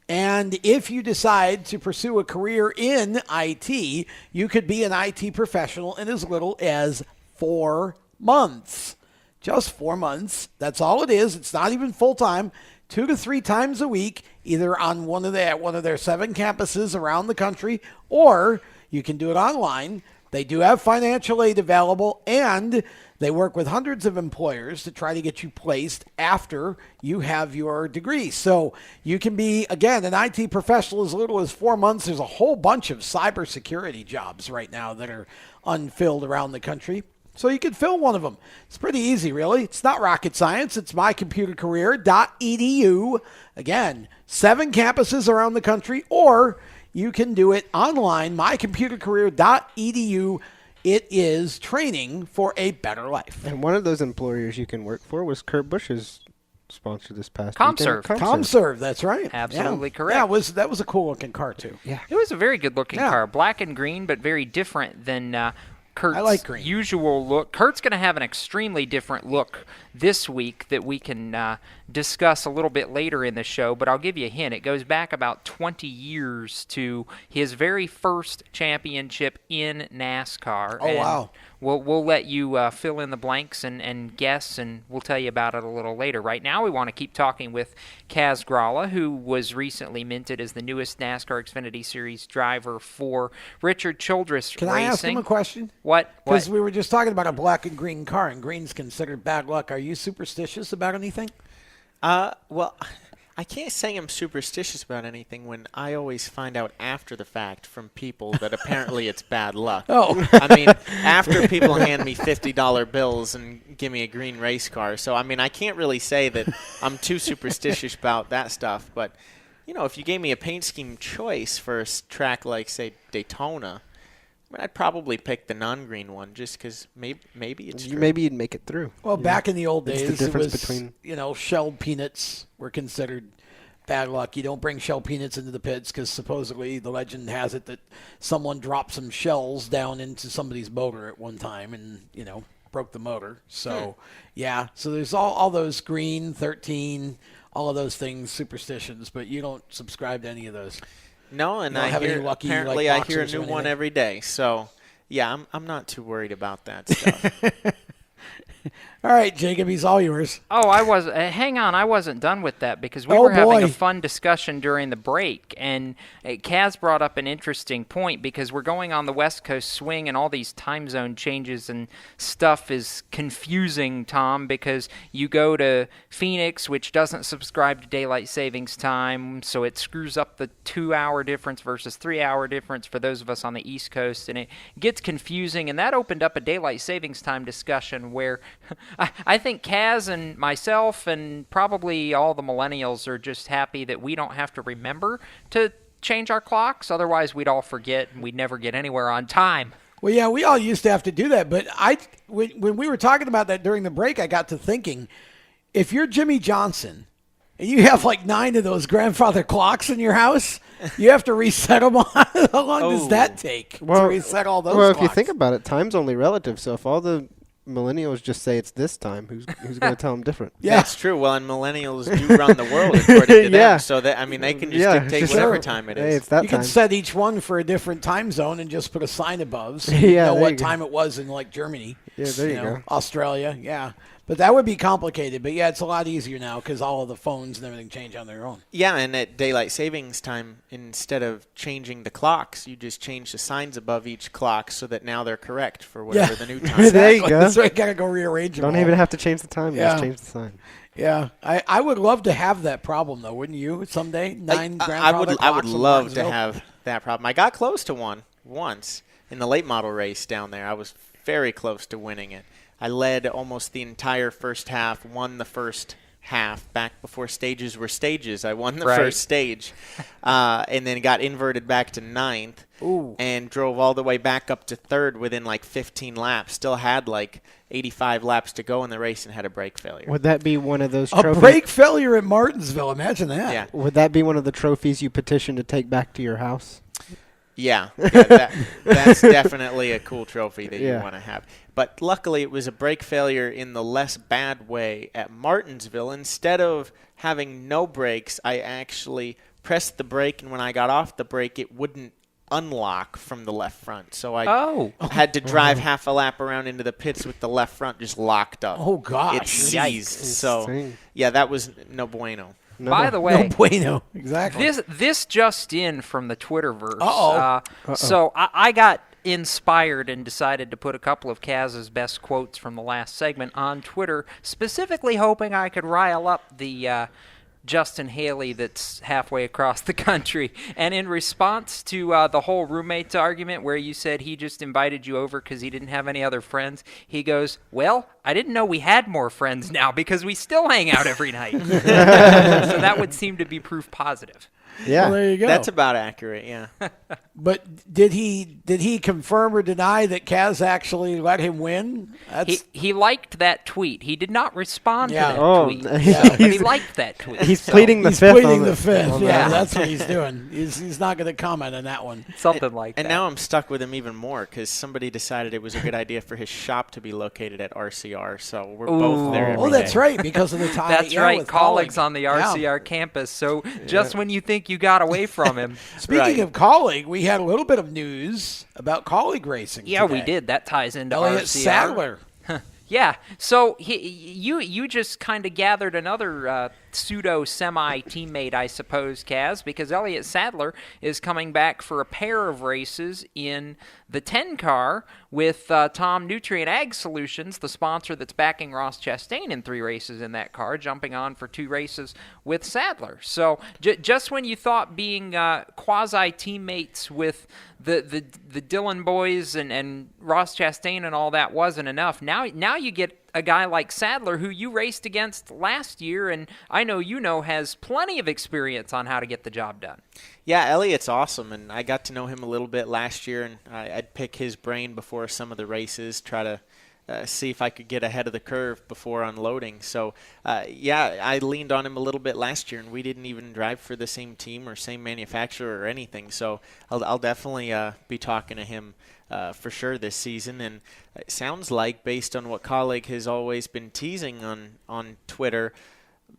And if you decide to pursue a career in IT, you could be an IT professional in as little as 4 months. Just 4 months. That's all it is. It's not even full-time. 2 to 3 times a week, either on one of their 7 campuses around the country, or you can do it online. They do have financial aid available, and they work with hundreds of employers to try to get you placed after you have your degree. So you can be, again, an IT professional as little as 4 months. There's a whole bunch of cybersecurity jobs right now that are unfilled around the country. So you can fill one of them. It's pretty easy, really. It's not rocket science. It's mycomputercareer.edu. Again, 7 campuses around the country, or you can do it online, mycomputercareer.edu. It is training for a better life. And one of those employers you can work for was Kurt Busch's sponsor this past ComServe. weekend. ComServe, that's right. Absolutely correct. Yeah, that was a cool-looking car, too. Yeah. It was a very good-looking car. Black and green, but very different than Kurt's usual look. Kurt's going to have an extremely different look this week that we can discuss a little bit later in the show, but I'll give you a hint. It goes back about 20 years to his very first championship in NASCAR. Oh, wow. We'll let you fill in the blanks and guess, and we'll tell you about it a little later. Right now, we want to keep talking with Kaz Grala, who was recently minted as the newest NASCAR XFINITY Series driver for Richard Childress Racing. Can I ask him a question? What? Because we were just talking about a black and green car, and green's considered bad luck. Are you superstitious about anything? Well, I can't say I'm superstitious about anything when I always find out after the fact from people that apparently it's bad luck. Oh. I mean, after people hand me $50 bills and give me a green race car. So, I mean, I can't really say that I'm too superstitious about that stuff. But, you know, if you gave me a paint scheme choice for a track like, say, Daytona, I mean, I'd probably pick the non-green one just because maybe it's true. Maybe you'd make it through. Well, back in the old days, the difference between shelled peanuts were considered bad luck. You don't bring shelled peanuts into the pits because supposedly the legend has it that someone dropped some shells down into somebody's motor at one time and, broke the motor. So, yeah. So there's all those green, 13, all of those things, superstitions, but you don't subscribe to any of those. No, and apparently I hear a new one every day. So, yeah, I'm not too worried about that stuff. All right, Jacob, he's all yours. Oh, hang on, I wasn't done with that because we were having a fun discussion during the break, and Kaz brought up an interesting point because we're going on the West Coast swing, and all these time zone changes and stuff is confusing, Tom, because you go to Phoenix, which doesn't subscribe to daylight savings time, so it screws up the 2-hour difference versus 3-hour difference for those of us on the East Coast, and it gets confusing, and that opened up a daylight savings time discussion where I think Kaz and myself and probably all the millennials are just happy that we don't have to remember to change our clocks. Otherwise, we'd all forget and we'd never get anywhere on time. Well, yeah, we all used to have to do that. But when we were talking about that during the break, I got to thinking, if you're Jimmy Johnson and you have like 9 of those grandfather clocks in your house, you have to reset them on. How long does that take to reset all those clocks? Well, if you think about it, time's only relative. So if all the millennials just say it's this time, who's going to tell them different? Yeah, that's true. Well, and millennials do run the world according to them. So that they can just dictate whatever time it is. It's that you time. can set each one for a different time zone and just put a sign above so you know what time it was in like Germany. Yeah, there you go. Australia, yeah. But that would be complicated. But, yeah, it's a lot easier now because all of the phones and everything change on their own. Yeah, and at daylight savings time, instead of changing the clocks, you just change the signs above each clock so that now they're correct for whatever the new time is. There you go. That's right. Got to go rearrange them. Don't even have to change the time. You just change the sign. Yeah. I would love to have that problem, though, wouldn't you, someday? 9 grandfather clocks. I would love to have that problem. I got close to one once in the late model race down there. I was very close to winning it. I led almost the entire first half, won the first half back before stages were stages. I won the first stage and then got inverted back to 9th. Ooh. And drove all the way back up to 3rd within like 15 laps. Still had like 85 laps to go in the race and had a brake failure. Would that be one of those A trophies? brake failure at Martinsville. Imagine that. Yeah. Would that be one of the trophies you petition to take back to your house? Yeah, that's definitely a cool trophy that you want to have. But luckily, it was a brake failure in the less bad way at Martinsville. Instead of having no brakes, I actually pressed the brake, and when I got off the brake, it wouldn't unlock from the left front. So I had to drive half a lap around into the pits with the left front just locked up. Oh, gosh. It seized. So, yeah, that was no bueno. By the way, no bueno. Exactly. This just in from the Twitterverse. Uh-oh. So I got inspired and decided to put a couple of Kaz's best quotes from the last segment on Twitter, specifically hoping I could rile up the Justin Haley that's halfway across the country. And in response to the whole roommates argument where you said he just invited you over because he didn't have any other friends, he goes, well, I didn't know we had more friends now because we still hang out every night. So that would seem to be proof positive. Yeah, well, there you go. That's about accurate, yeah. But did he confirm or deny that Kaz actually let him win? He liked that tweet. He did not respond to that tweet. Yeah. But he liked that tweet. He's pleading the fifth. He's pleading the fifth. Yeah, that's what he's doing. He's not going to comment on that one. Something like that. And now I'm stuck with him even more because somebody decided it was a good idea for his shop to be located at RCR. So we're both there every day. That's right, because of the tie. That's right, with colleagues Colleague. on the RCR campus. So just when you think you got away from him. Speaking of Colleague, we had a little bit of news about Colleague racing Yeah, today. we did. That ties into Elliott RCR. Sadler. Yeah, so you just kind of gathered another pseudo-semi teammate, I suppose, Kaz, because Elliott Sadler is coming back for a pair of races in the 10 car with Tom Nutrient Ag Solutions, the sponsor that's backing Ross Chastain in 3 races in that car, jumping on for 2 races with Sadler. So just when you thought being quasi-teammates with the Dillon boys and Ross Chastain and all that wasn't enough, now you get a guy like Sadler, who you raced against last year, and I know has plenty of experience on how to get the job done. Yeah, Elliott's awesome, and I got to know him a little bit last year, and I'd pick his brain before some of the races, try to see if I could get ahead of the curve before unloading. So, I leaned on him a little bit last year, and we didn't even drive for the same team or same manufacturer or anything. So I'll definitely be talking to him for sure this season. And it sounds like, based on what Colleague has always been teasing on Twitter,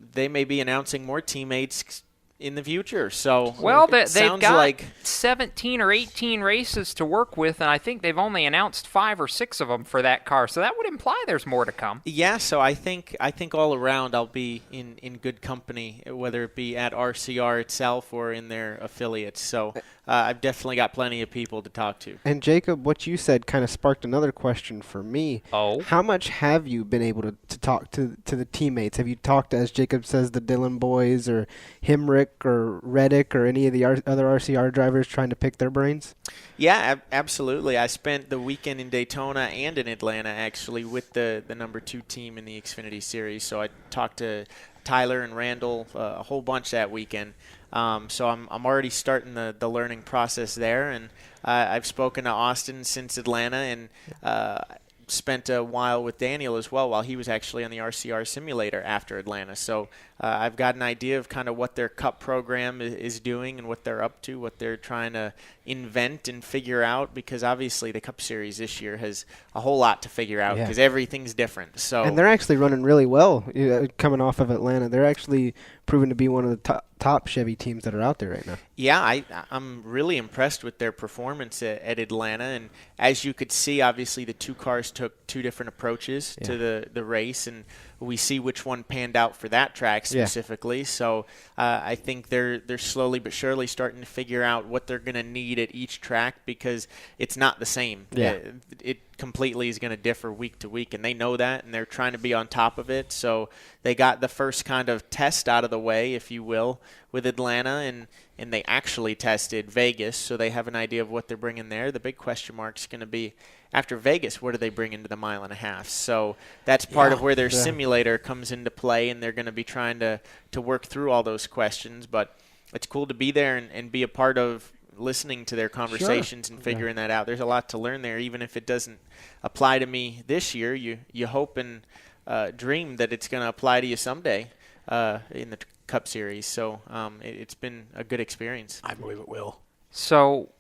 they may be announcing more teammates in the future. So they've got 17 or 18 races to work with, and I think they've only announced 5 or 6 of them for that car. So that would imply there's more to come. Yeah, so I think all around I'll be in good company, whether it be at RCR itself or in their affiliates. So I've definitely got plenty of people to talk to. And Jacob, what you said kind of sparked another question for me. Oh. How much have you been able to talk to the teammates? Have you talked, as Jacob says, the Dillon boys or Himrick or Reddick or any of the other RCR drivers trying to pick their brains? Yeah, absolutely. I spent the weekend in Daytona and in Atlanta, actually, with the number 2 team in the Xfinity Series. So I talked to Tyler and Randall a whole bunch that weekend. So I'm already starting the learning process there, and I've spoken to Austin since Atlanta, and spent a while with Daniel as well while he was actually on the RCR simulator after Atlanta. So I've got an idea of kind of what their Cup program is doing and what they're up to, what they're trying to invent and figure out, because obviously the Cup Series this year has a whole lot to figure out because everything's different. So and they're actually running really well coming off of Atlanta. They're actually proven to be one of the top Chevy teams that are out there right now. Yeah, I'm really impressed with their performance at Atlanta. And as you could see, obviously the 2 cars took 2 different approaches to the race, and we see which one panned out for that track specifically. Yeah. So I think they're slowly but surely starting to figure out what they're going to need at each track, because it's not the same. Yeah. It completely is going to differ week to week, and they know that, and they're trying to be on top of it. So they got the first kind of test out of the way, if you will, with Atlanta, and they actually tested Vegas, so they have an idea of what they're bringing there. The big question mark is going to be after Vegas, what do they bring into the mile and a half? So that's part of where their simulator comes into play, and they're going to be trying to work through all those questions. But it's cool to be there and be a part of listening to their conversations and figuring that out. There's a lot to learn there, even if it doesn't apply to me this year. You hope and dream that it's going to apply to you someday in the Cup Series. So it's been a good experience. I believe it will. So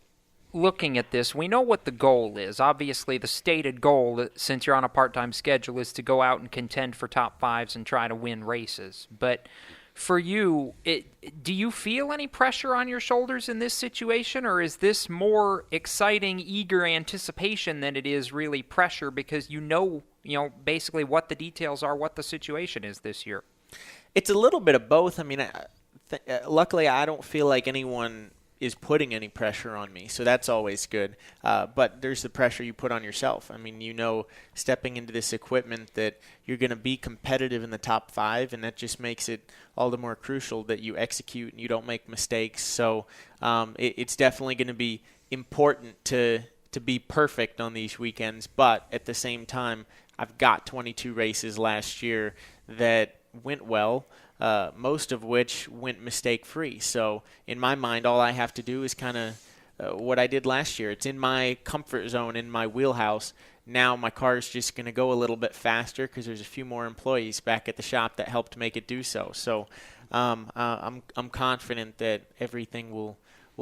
looking at this, we know what the goal is. Obviously, the stated goal, since you're on a part-time schedule, is to go out and contend for top fives and try to win races. But for you, do you feel any pressure on your shoulders in this situation, or is this more exciting, eager anticipation than it is really pressure because you know basically what the details are, what the situation is this year? It's a little bit of both. I mean, luckily, I don't feel like anyone is putting any pressure on me, so that's always good. But there's the pressure you put on yourself. I mean, stepping into this equipment that you're going to be competitive in the top five, and that just makes it all the more crucial that you execute and you don't make mistakes. So it's definitely going to be important to be perfect on these weekends. But at the same time, I've got 22 races last year that went well, most of which went mistake-free. So in my mind, all I have to do is kind of what I did last year. It's in my comfort zone, in my wheelhouse. Now my car is just going to go a little bit faster because there's a few more employees back at the shop that helped make it do so. So I'm confident that everything will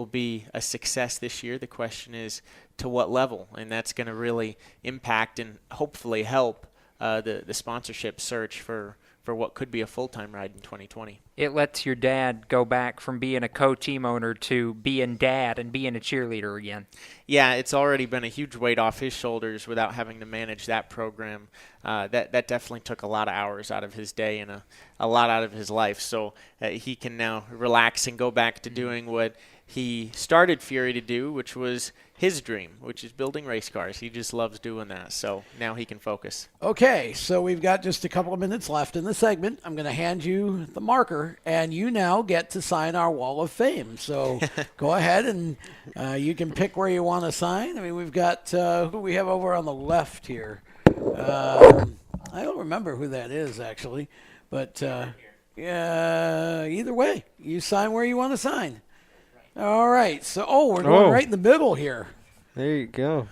be a success this year. The question is to what level, and that's going to really impact and hopefully help the sponsorship search for what could be a full-time ride in 2020. It lets your dad go back from being a co-team owner to being dad and being a cheerleader again. Yeah, it's already been a huge weight off his shoulders without having to manage that program. That definitely took a lot of hours out of his day and a lot out of his life. So he can now relax and go back to doing what he started Fury to do, which was his dream, which is building race cars. He just loves doing that, so now he can focus. Okay, so we've got just a couple of minutes left in the segment. I'm going to hand you the marker, and you now get to sign our Wall of Fame. So go ahead, and you can pick where you want to sign. I mean, we've got who we have over on the left here. I don't remember who that is, actually, but either way, you sign where you want to sign. All right, so we're going right in the middle here. There you go.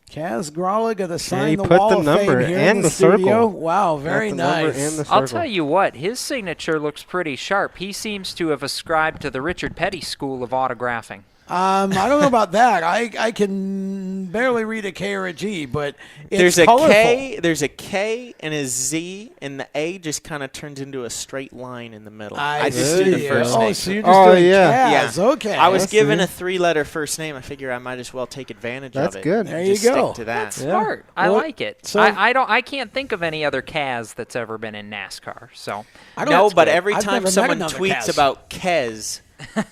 Kaz Grala got to sign he the put Wall the of number Fame here and in the studio. circle. Wow, very nice. I'll tell you what, his signature looks pretty sharp. He seems to have ascribed to the Richard Petty school of autographing. I don't know about that. I can barely read a K or a G, but it's there's colorful. There's a K and a Z, and the A just kind of turns into a straight line in the middle. I just did the first name. So you're just doing Kaz. Okay. I was given a 3-letter first name. I figure I might as well take advantage of it. That's good. There you go. Stick to that. That's smart. I like it. So I can't think of any other Kaz that's ever been in NASCAR. So no, but every time someone tweets about Kez,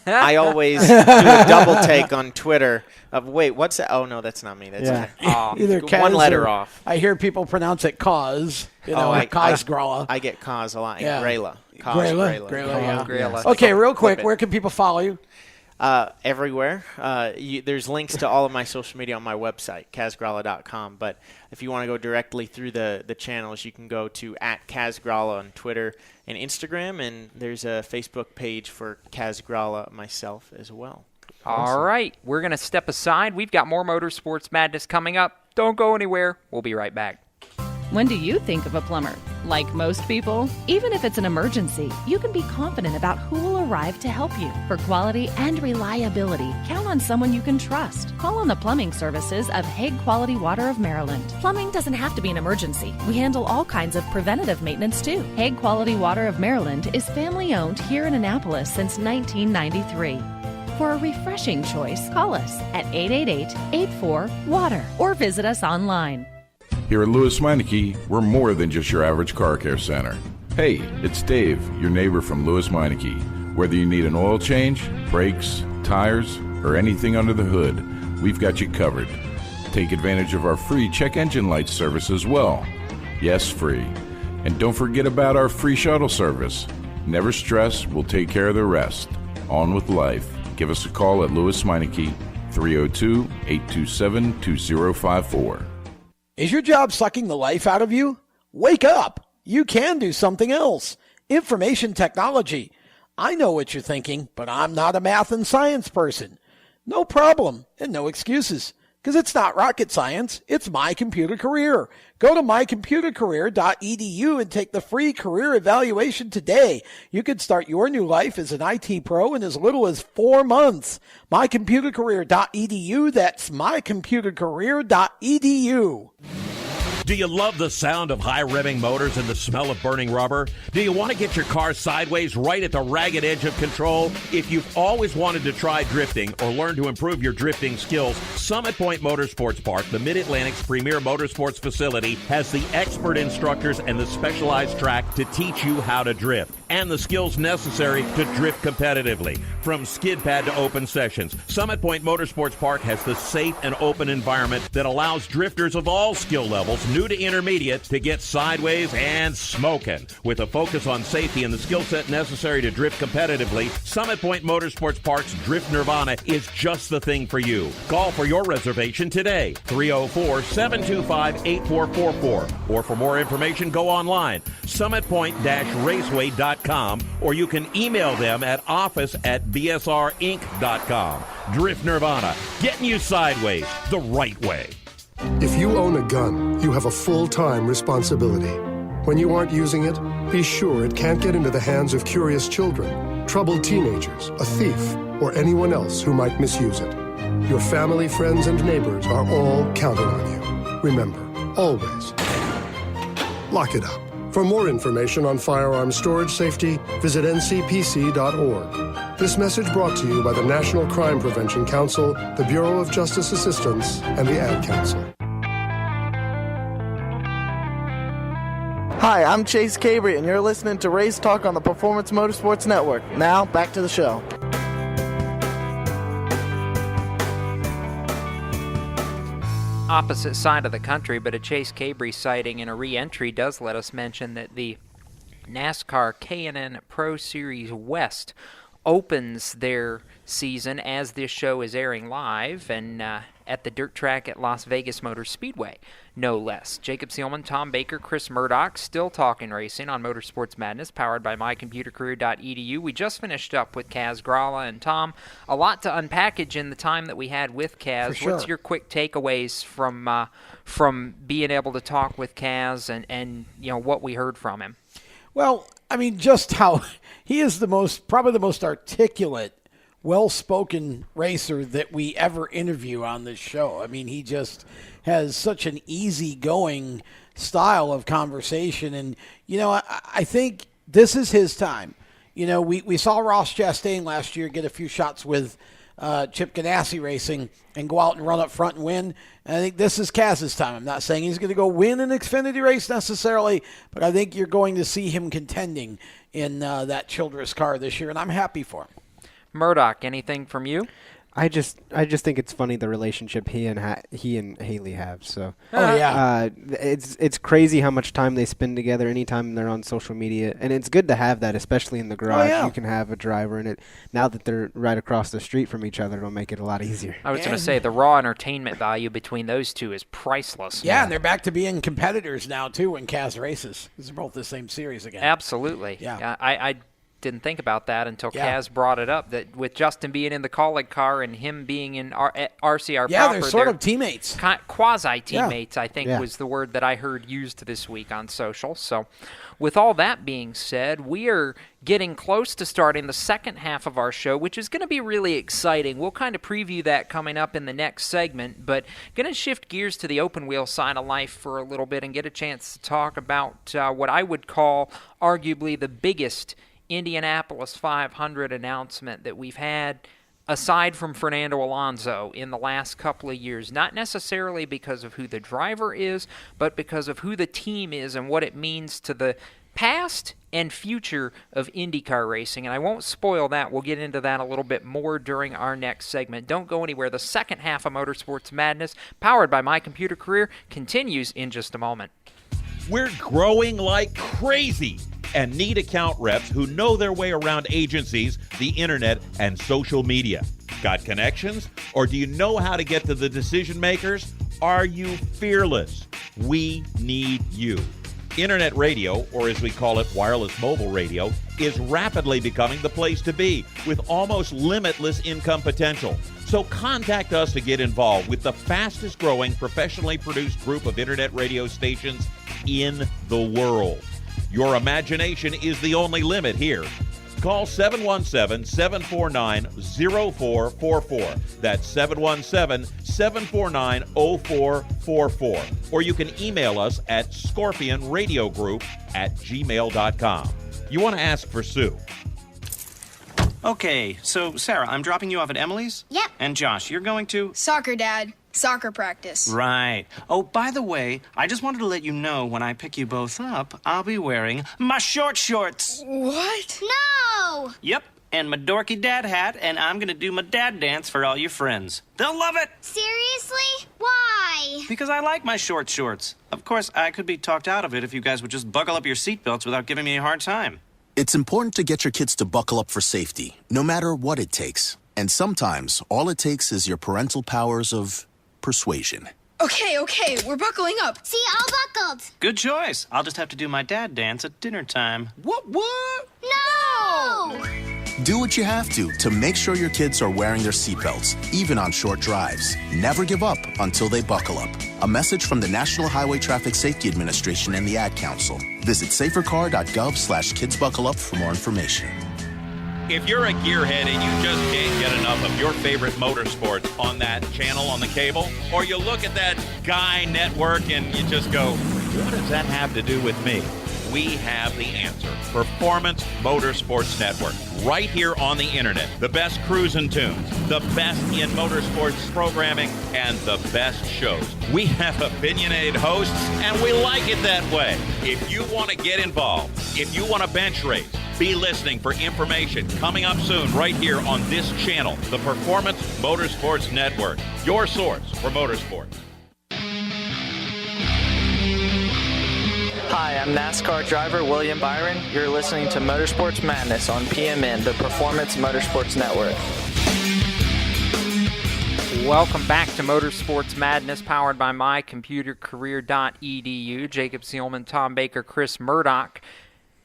I always do a double take on Twitter of, wait, what's that? Oh, no, that's not me. That's either Kaz one letter off. I hear people pronounce it Kaz. Kaz Grala. I get Kaz a lot. Yeah. Grala. Grala. Okay, real quick, where can people follow you? Everywhere. There's links to all of my social media on my website, KazGrala.com. But if you want to go directly through the channels, you can go to @KazGrala on Twitter and Instagram, and there's a Facebook page for Kaz Grala myself as well. All right. We're going to step aside. We've got more Motorsports Madness coming up. Don't go anywhere. We'll be right back. When do you think of a plumber? Like most people, even if it's an emergency, you can be confident about who will arrive to help you. For quality and reliability, count on someone you can trust. Call on the plumbing services of Hague Quality Water of Maryland. Plumbing doesn't have to be an emergency. We handle all kinds of preventative maintenance too. Hague Quality Water of Maryland is family-owned here in Annapolis since 1993. For a refreshing choice, call us at 888-84-WATER or visit us online. Here at Lewis Meineke, we're more than just your average car care center. Hey, it's Dave, your neighbor from Lewis Meineke. Whether you need an oil change, brakes, tires, or anything under the hood, we've got you covered. Take advantage of our free check engine light service as well. Yes, free. And don't forget about our free shuttle service. Never stress, we'll take care of the rest. On with life. Give us a call at Lewis Meineke, 302-827-2054. Is your job sucking the life out of you? Wake up. You can do something else. Information technology. I know what you're thinking, but I'm not a math and science person. No problem and no excuses, because it's not rocket science. It's My Computer Career. Go to mycomputercareer.edu and take the free career evaluation today. You can start your new life as an IT pro in as little as 4 months. mycomputercareer.edu. That's mycomputercareer.edu. Do you love the sound of high-revving motors and the smell of burning rubber? Do you want to get your car sideways right at the ragged edge of control? If you've always wanted to try drifting or learn to improve your drifting skills, Summit Point Motorsports Park, the Mid-Atlantic's premier motorsports facility, has the expert instructors and the specialized track to teach you how to drift and the skills necessary to drift competitively. From skid pad to open sessions, Summit Point Motorsports Park has the safe and open environment that allows drifters of all skill levels, new to intermediate, to get sideways and smoking. With a focus on safety and the skill set necessary to drift competitively, Summit Point Motorsports Park's Drift Nirvana is just the thing for you. Call for your reservation today, 304-725-8444. Or for more information, go online, summitpoint-raceway.com, or you can email them at office@bsrinc.com. Drift Nirvana, getting you sideways the right way. If you own a gun, you have a full-time responsibility. When you aren't using it, be sure it can't get into the hands of curious children, troubled teenagers, a thief, or anyone else who might misuse it. Your family, friends, and neighbors are all counting on you. Remember, always, lock it up. For more information on firearms storage safety, visit ncpc.org. This message brought to you by the National Crime Prevention Council, the Bureau of Justice Assistance, and the Ad Council. Hi, I'm Chase Cabry, and you're listening to Race Talk on the Performance Motorsports Network. Now, back to the show. Opposite side of the country, but a Chase Cabry sighting in a re-entry does let us mention that the NASCAR K&N Pro Series West opens their season as this show is airing live and at the dirt track at Las Vegas Motor Speedway, no less. Jacob Seelman, Tom Baker, Chris Murdoch, still talking racing on Motorsports Madness, powered by mycomputercareer.edu. We just finished up with Kaz Grala, and Tom, a lot to unpackage in the time that we had with Kaz. For sure. What's your quick takeaways from being able to talk with Kaz and you know what we heard from him? Well, I mean, just how he is probably the most articulate, well-spoken racer that we ever interview on this show. I mean, he just has such an easygoing style of conversation. And, you know, I think this is his time. You know, we saw Ross Chastain last year get a few shots with Chip Ganassi Racing and go out and run up front and win. And I think this is Kaz's time. I'm not saying he's going to go win an Xfinity race necessarily, but I think you're going to see him contending in that Childress car this year, and I'm happy for him. Murdoch, anything from you? I just think it's funny the relationship he and Haley have. So it's crazy how much time they spend together anytime they're on social media, and it's good to have that, especially in the garage. You can have a driver in it. Now that they're right across the street from each other, it'll make it a lot easier. I was going to say the raw entertainment value between those two is priceless. Yeah, and they're back to being competitors now too when Kaz races. They're both the same series again. Absolutely. Yeah, I didn't think about that until Kaz brought it up, that with Justin being in the Kaulig car and him being in RCR proper, they're sort of teammates. Quasi-teammates, I think was the word that I heard used this week on social. So with all that being said, we are getting close to starting the second half of our show, which is going to be really exciting. We'll kind of preview that coming up in the next segment, but going to shift gears to the open wheel side of life for a little bit and get a chance to talk about what I would call arguably the biggest Indianapolis 500 announcement that we've had, aside from Fernando Alonso, in the last couple of years. Not necessarily because of who the driver is, but because of who the team is and what it means to the past and future of IndyCar racing. And I won't spoil that. We'll get into that a little bit more during our next segment. Don't go anywhere. The second half of Motorsports Madness, powered by My Computer Career, continues in just a moment. We're growing like crazy and need account reps who know their way around agencies, the internet, and social media. Got connections? Or do you know how to get to the decision makers? Are you fearless? We need you. Internet radio, or as we call it, wireless mobile radio, is rapidly becoming the place to be with almost limitless income potential. So contact us to get involved with the fastest growing professionally produced group of internet radio stations in the world. Your imagination is the only limit here. Call 717-749-0444. That's 717-749-0444. Or you can email us at scorpionradiogroup@gmail.com. You want to ask for Sue. Okay, so Sarah, I'm dropping you off at Emily's? Yep. And Josh, you're going to? Soccer, Dad. Soccer practice. Right. Oh, by the way, I just wanted to let you know when I pick you both up, I'll be wearing my short shorts. What? No! Yep, and my dorky dad hat, and I'm going to do my dad dance for all your friends. They'll love it! Seriously? Why? Because I like my short shorts. Of course, I could be talked out of it if you guys would just buckle up your seatbelts without giving me a hard time. It's important to get your kids to buckle up for safety, no matter what it takes. And sometimes, all it takes is your parental powers of persuasion. Okay, we're buckling up. See, all buckled. Good choice. I'll just have to do my dad dance at dinner time. What? No! Do what you have to make sure your kids are wearing their seatbelts, even on short drives. Never give up until they buckle up. A message from the National Highway Traffic Safety Administration and the Ad Council. Visit safercar.gov/kidsbuckleup for more information. If you're a gearhead and you just can't get enough of your favorite motorsports on that channel on the cable, or you look at that Guy network and you just go, what does that have to do with me? We have the answer. Performance Motorsports Network. Right here on the internet. The best cruising tunes, the best in motorsports programming, and the best shows. We have opinionated hosts, and we like it that way. If you want to get involved, if you want to bench race, be listening for information coming up soon right here on this channel, the Performance Motorsports Network, your source for motorsports. Hi, I'm NASCAR driver William Byron. You're listening to Motorsports Madness on PMN, the Performance Motorsports Network. Welcome back to Motorsports Madness, powered by mycomputercareer.edu. Jacob Seelman, Tom Baker, Chris Murdoch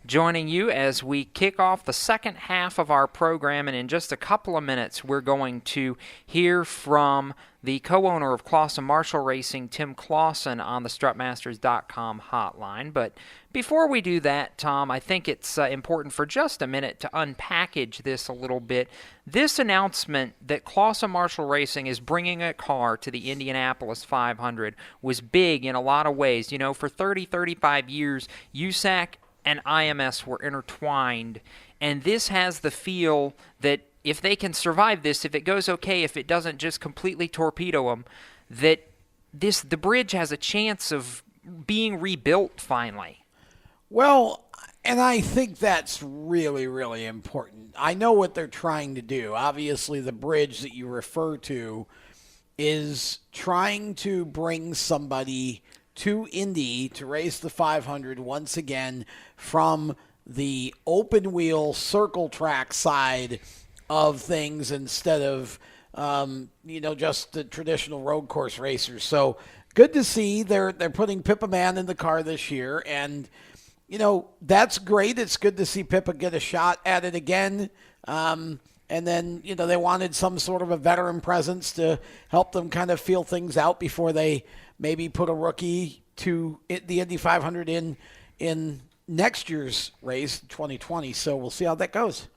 joining you as we kick off the second half of our program, and in just a couple of minutes we're going to hear from the co-owner of Clauson-Marshall Racing, Tim Clauson, on the Strutmasters.com hotline. But before we do that, Tom, I think it's important for just a minute to unpackage this a little bit. This announcement that Clauson-Marshall Racing is bringing a car to the Indianapolis 500 was big in a lot of ways. You know, for 30, 35 years, USAC and IMS were intertwined, and this has the feel that if they can survive this, if it goes okay, if it doesn't just completely torpedo them, that the bridge has a chance of being rebuilt finally. Well, and I think that's really, really important. I know what they're trying to do. Obviously, the bridge that you refer to is trying to bring somebody to Indy to race the 500 once again from the open wheel circle track side of things instead of, just the traditional road course racers. So good to see they're putting Pippa Mann in the car this year. And, that's great. It's good to see Pippa get a shot at it again. And then, they wanted some sort of a veteran presence to help them kind of feel things out before they maybe put a rookie to the Indy 500 in next year's race, 2020. So we'll see how that goes.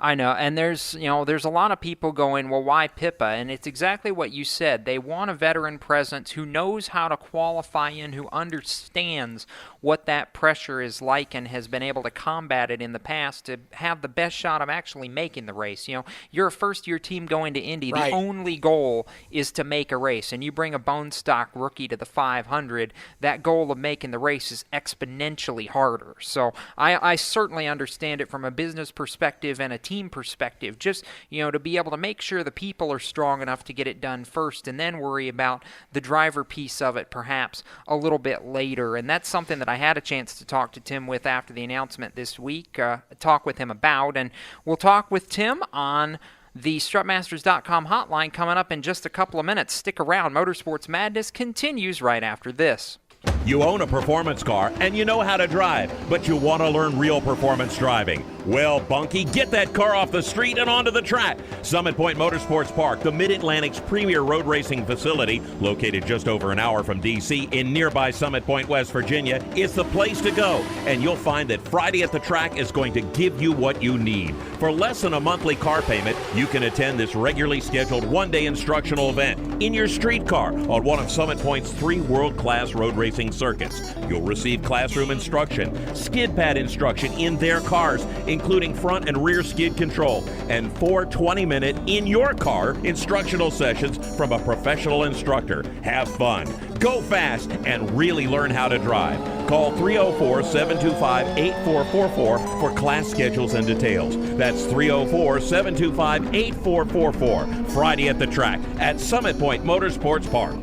I know, and there's a lot of people going, well, why Pippa? And it's exactly what you said. They want a veteran presence who knows how to qualify in, who understands what that pressure is like and has been able to combat it in the past to have the best shot of actually making the race. You're a first-year team going to Indy. Right. The only goal is to make a race, and you bring a bone stock rookie to the 500, that goal of making the race is exponentially harder. So I certainly understand it from a business perspective and a team perspective, just to be able to make sure the people are strong enough to get it done first and then worry about the driver piece of it perhaps a little bit later. And that's something that I had a chance to talk to Tim with after the announcement this week, talk with him about, and we'll talk with Tim on the Strutmasters.com hotline coming up in just a couple of minutes. Stick around. Motorsports Madness continues right after this. You own a performance car and you know how to drive, but you want to learn real performance driving. Well, Bunky, get that car off the street and onto the track. Summit Point Motorsports Park, the Mid-Atlantic's premier road racing facility, located just over an hour from D.C. in nearby Summit Point, West Virginia, is the place to go. And you'll find that Friday at the track is going to give you what you need. For less than a monthly car payment, you can attend this regularly scheduled one-day instructional event in your street car on one of Summit Point's 3 world-class road racing circuits. You'll receive classroom instruction, skid pad instruction in their cars, including front and rear skid control, and 4 20-minute in-your-car instructional sessions from a professional instructor. Have fun, go fast, and really learn how to drive. Call 304-725-8444 for class schedules and details. That's 304-725-8444. Friday at the track at Summit Point Motorsports Park.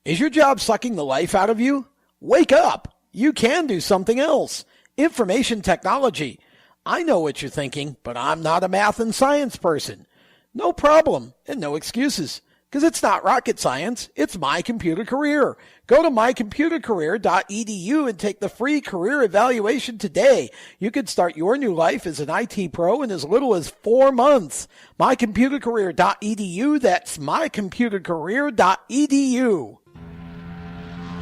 Is your job sucking the life out of you? Wake up! You can do something else. Information technology. I know what you're thinking, but I'm not a math and science person. No problem, and no excuses, because it's not rocket science, it's My Computer Career. Go to mycomputercareer.edu and take the free career evaluation today. You can start your new life as an IT pro in as little as 4 months. mycomputercareer.edu, that's mycomputercareer.edu.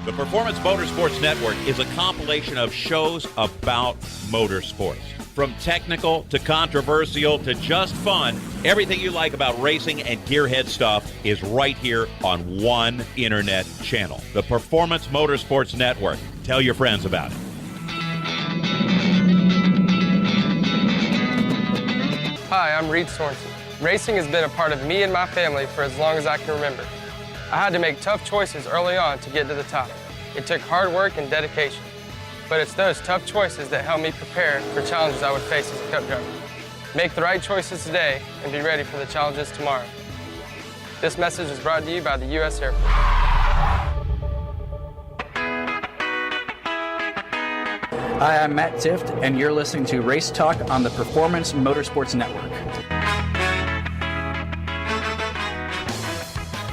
The Performance Motorsports Network is a compilation of shows about motorsports. From technical to controversial to just fun, everything you like about racing and gearhead stuff is right here on one internet channel. The Performance Motorsports Network. Tell your friends about it. Hi, I'm Reed Sorensen. Racing has been a part of me and my family for as long as I can remember. I had to make tough choices early on to get to the top. It took hard work and dedication. But it's those tough choices that help me prepare for challenges I would face as a cup driver. Make the right choices today and be ready for the challenges tomorrow. This message is brought to you by the U.S. Air Force. Hi, I'm Matt Tift, and you're listening to Race Talk on the Performance Motorsports Network.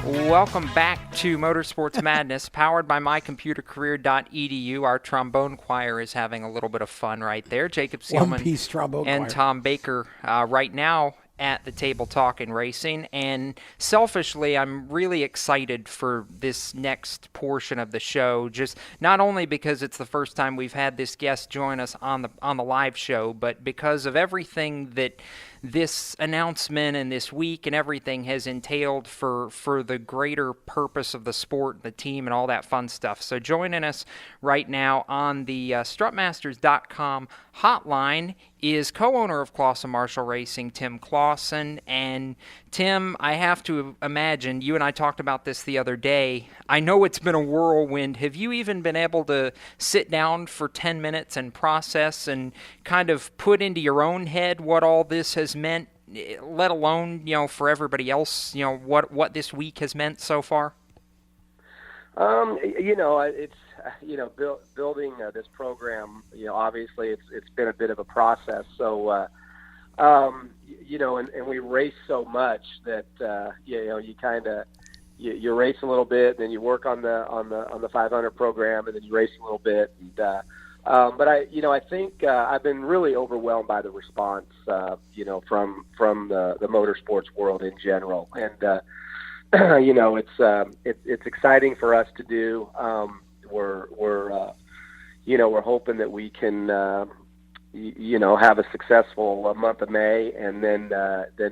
Welcome back to Motorsports Madness, powered by mycomputercareer.edu. Our trombone choir is having a little bit of fun right there. Jacob One-piece trombone Seelman and choir. Tom Baker right now at the table talking racing. And selfishly, I'm really excited for this next portion of the show, just not only because it's the first time we've had this guest join us on the live show, but because of everything that this announcement and this week and everything has entailed for the greater purpose of the sport, the team, and all that fun stuff. So joining us right now on the Strutmasters.com hotline is co-owner of Clauson-Marshall Racing, Tim Clauson. And Tim, I have to imagine, you and I talked about this the other day, I know it's been a whirlwind. Have you even been able to sit down for 10 minutes and process and kind of put into your own head what all this has meant, let alone, for everybody else, what this week has meant so far? It's building this program. Obviously it's been a bit of a process. So, and we race so much that you kind of you race a little bit, then you work on the 500 program, and then you race a little bit. And, but I think I've been really overwhelmed by the response, from the motorsports world in general, and it's exciting for us to do. We're hoping that we can have a successful month of May, and then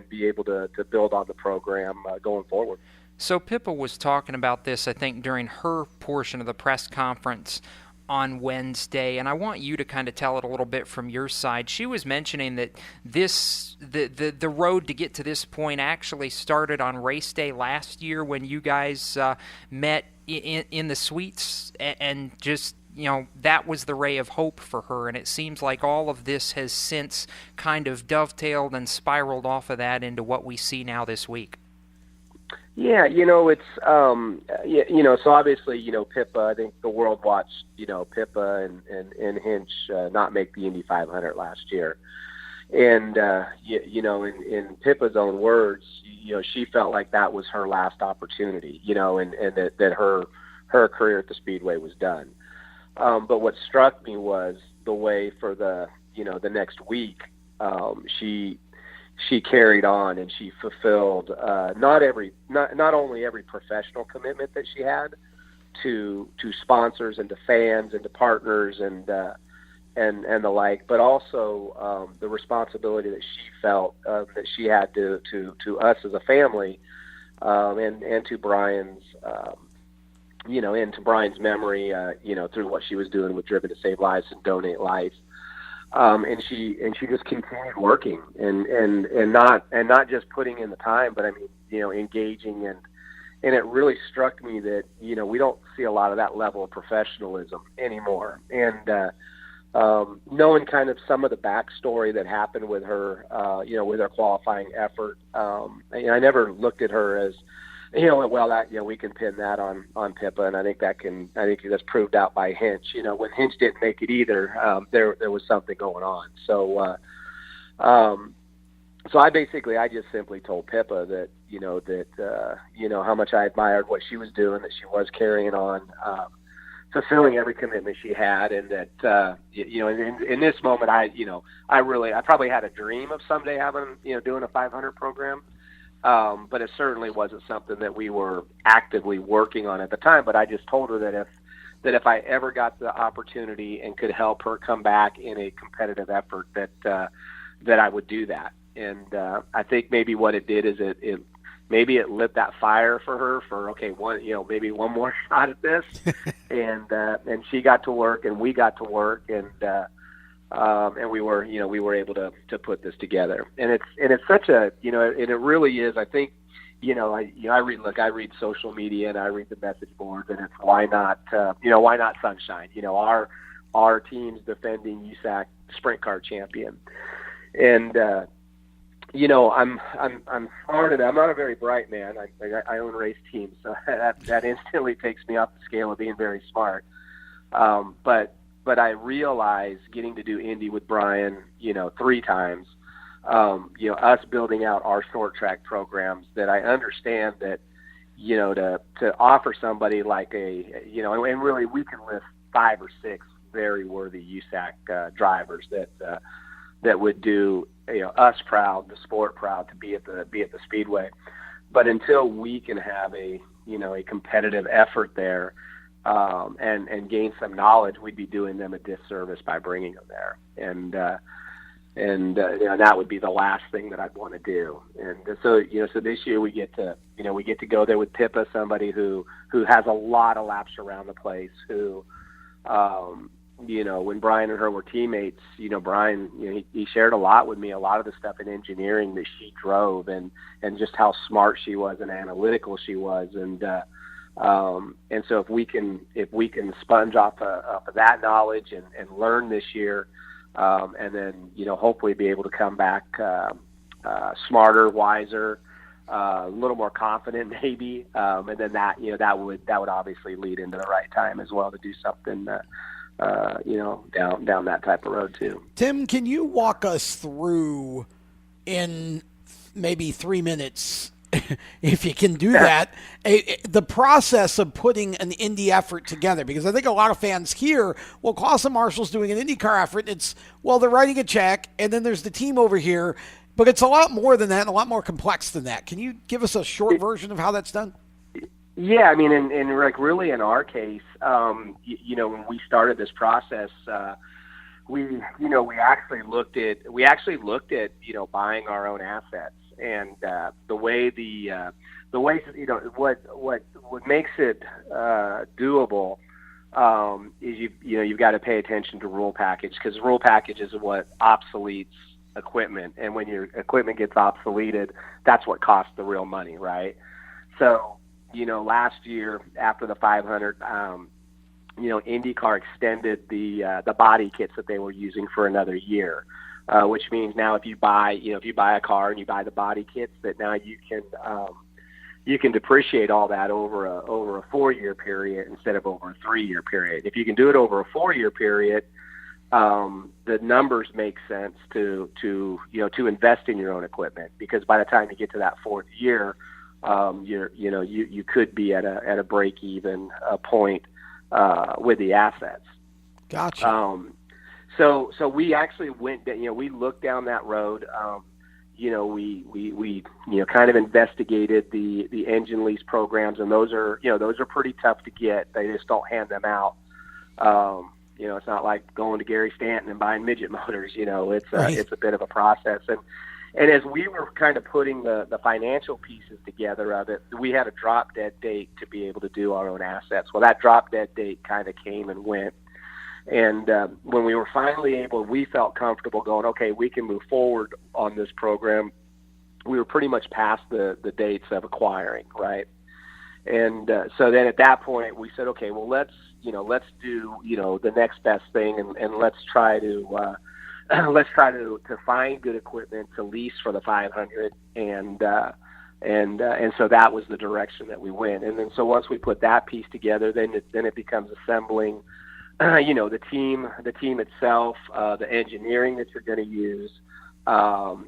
be able to build on the program going forward. So Pippa was talking about this, I think, during her portion of the press conference on Wednesday, and I want you to kind of tell it a little bit from your side. She was mentioning that the road to get to this point actually started on race day last year when you guys met in the suites, and just that was the ray of hope for her, and it seems like all of this has since kind of dovetailed and spiraled off of that into what we see now this week. Yeah, it's so obviously, Pippa, I think the world watched, Pippa and Hinch not make the Indy 500 last year. And in Pippa's own words, she felt like that was her last opportunity, and that her career at the Speedway was done. But what struck me was the way for the next week, she carried on and she fulfilled not only every professional commitment that she had to sponsors and to fans and to partners and the like, but also the responsibility that she felt that she had to us as a family, and to Brian's and to Brian's memory, through what she was doing with Driven to Save Lives and Donate Life. And she just continued working and not just putting in the time, but engaging, and it really struck me that we don't see a lot of that level of professionalism anymore. And knowing kind of some of the backstory that happened with her, with her qualifying effort, I never looked at her as, we can pin that on Pippa, and I think that's proved out by Hinch. When Hinch didn't make it either, there was something going on. So I just simply told Pippa that how much I admired what she was doing, that she was carrying on, fulfilling every commitment she had, and that in this moment, I probably had a dream of someday having doing a 500 program. But it certainly wasn't something that we were actively working on at the time. But I just told her that if I ever got the opportunity and could help her come back in a competitive effort, that I would do that. And I think maybe what it did is it lit that fire for her for maybe one more shot at this, and she got to work and we got to work, and we were able to put this together, and it's such a and it really is. I think I read social media and I read the message boards, and it's why not Sunshine? Our team's defending USAC sprint car champion, and I'm smart enough. I'm not a very bright man. I own race teams, so that instantly takes me off the scale of being very smart. But I realized getting to do Indy with Brian, 3 times, us building out our short track programs, that I understand that, to offer somebody like and really we can list 5 or 6 very worthy USAC drivers that would do, us proud, the sport proud to be at the Speedway. But until we can have a competitive effort there, and gain some knowledge, we'd be doing them a disservice by bringing them there, and that would be the last thing that I'd want to do. And so this year we get to go there with Pippa, somebody who has a lot of laps around the place, who when Brian and her were teammates, Brian, he shared a lot with me, a lot of the stuff in engineering that she drove, and just how smart she was and analytical she was, and so if we can sponge off of that knowledge and learn this year, and then hopefully be able to come back smarter, wiser, a little more confident maybe, and then that would obviously lead into the right time as well to do something down that type of road too. Tim, can you walk us through in maybe 3 minutes, if you can do that, the process of putting an Indy effort together? Because I think a lot of fans hear, well, Clauson-Marshall's doing an IndyCar effort. They're writing a check, and then there's the team over here. But it's a lot more than that and a lot more complex than that. Can you give us a short version of how that's done? Yeah, I mean, really in our case, when we started this process, we actually looked at buying our own assets. And the way what makes it doable is you've got to pay attention to rule package, because rule package is what obsoletes equipment, and when your equipment gets obsoleted, that's what costs the real money, right? So last year after the 500, IndyCar extended the body kits that they were using for another year. Which means now if you buy a car and you buy the body kits, that now you can depreciate all that over a 4-year period instead of over a 3-year period. If you can do it over a 4-year period, the numbers make sense to invest in your own equipment, because by the time you get to that fourth year, you could be at a break even point with the assets. Gotcha. So we actually went, we looked down that road. We kind of investigated the engine lease programs, and those are pretty tough to get. They just don't hand them out. It's not like going to Gary Stanton and buying midget motors. It's a bit of a process. And as we were kind of putting the financial pieces together of it, we had a drop dead date to be able to do our own assets. Well, that drop dead date kind of came and went. And when we were finally able, we felt comfortable going, okay, we can move forward on this program. We were pretty much past the dates of acquiring, right? And so then at that point, we said, okay, well, let's do the next best thing, and let's try to find good equipment to lease for the 500, and so that was the direction that we went. And then so once we put that piece together, then it becomes assembling. The team itself, the engineering that you're going to use, when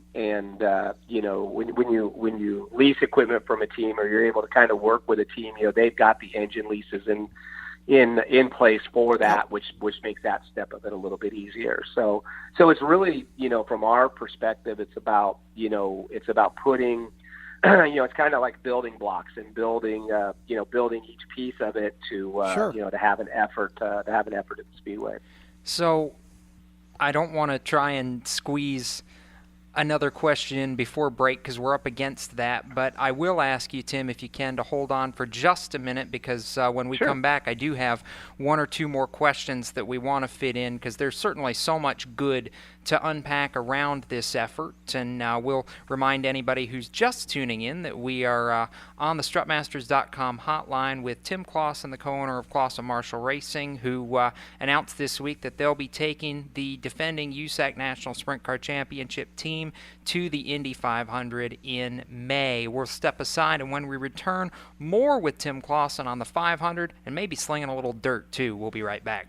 you lease equipment from a team, or you're able to kind of work with a team, they've got the engine leases in place for that, which makes that step of it a little bit easier. So it's really, from our perspective, it's about putting. It's kind of like building blocks and building each piece of it to have an effort at the Speedway. So I don't want to try and squeeze another question in before break, because we're up against that, but I will ask you, Tim, if you can, to hold on for just a minute, because when we come back, I do have one or two more questions that we want to fit in, because there's certainly so much good to unpack around this effort. And we'll remind anybody who's just tuning in that we are on the Strutmasters.com hotline with Tim Clauson, the co-owner of Clauson-Marshall Racing, who announced this week that they'll be taking the defending USAC National Sprint Car Championship team to the Indy 500 in May. We'll step aside, and when we return, more with Tim Clauson on the 500, and maybe slinging a little dirt too. We'll be right back.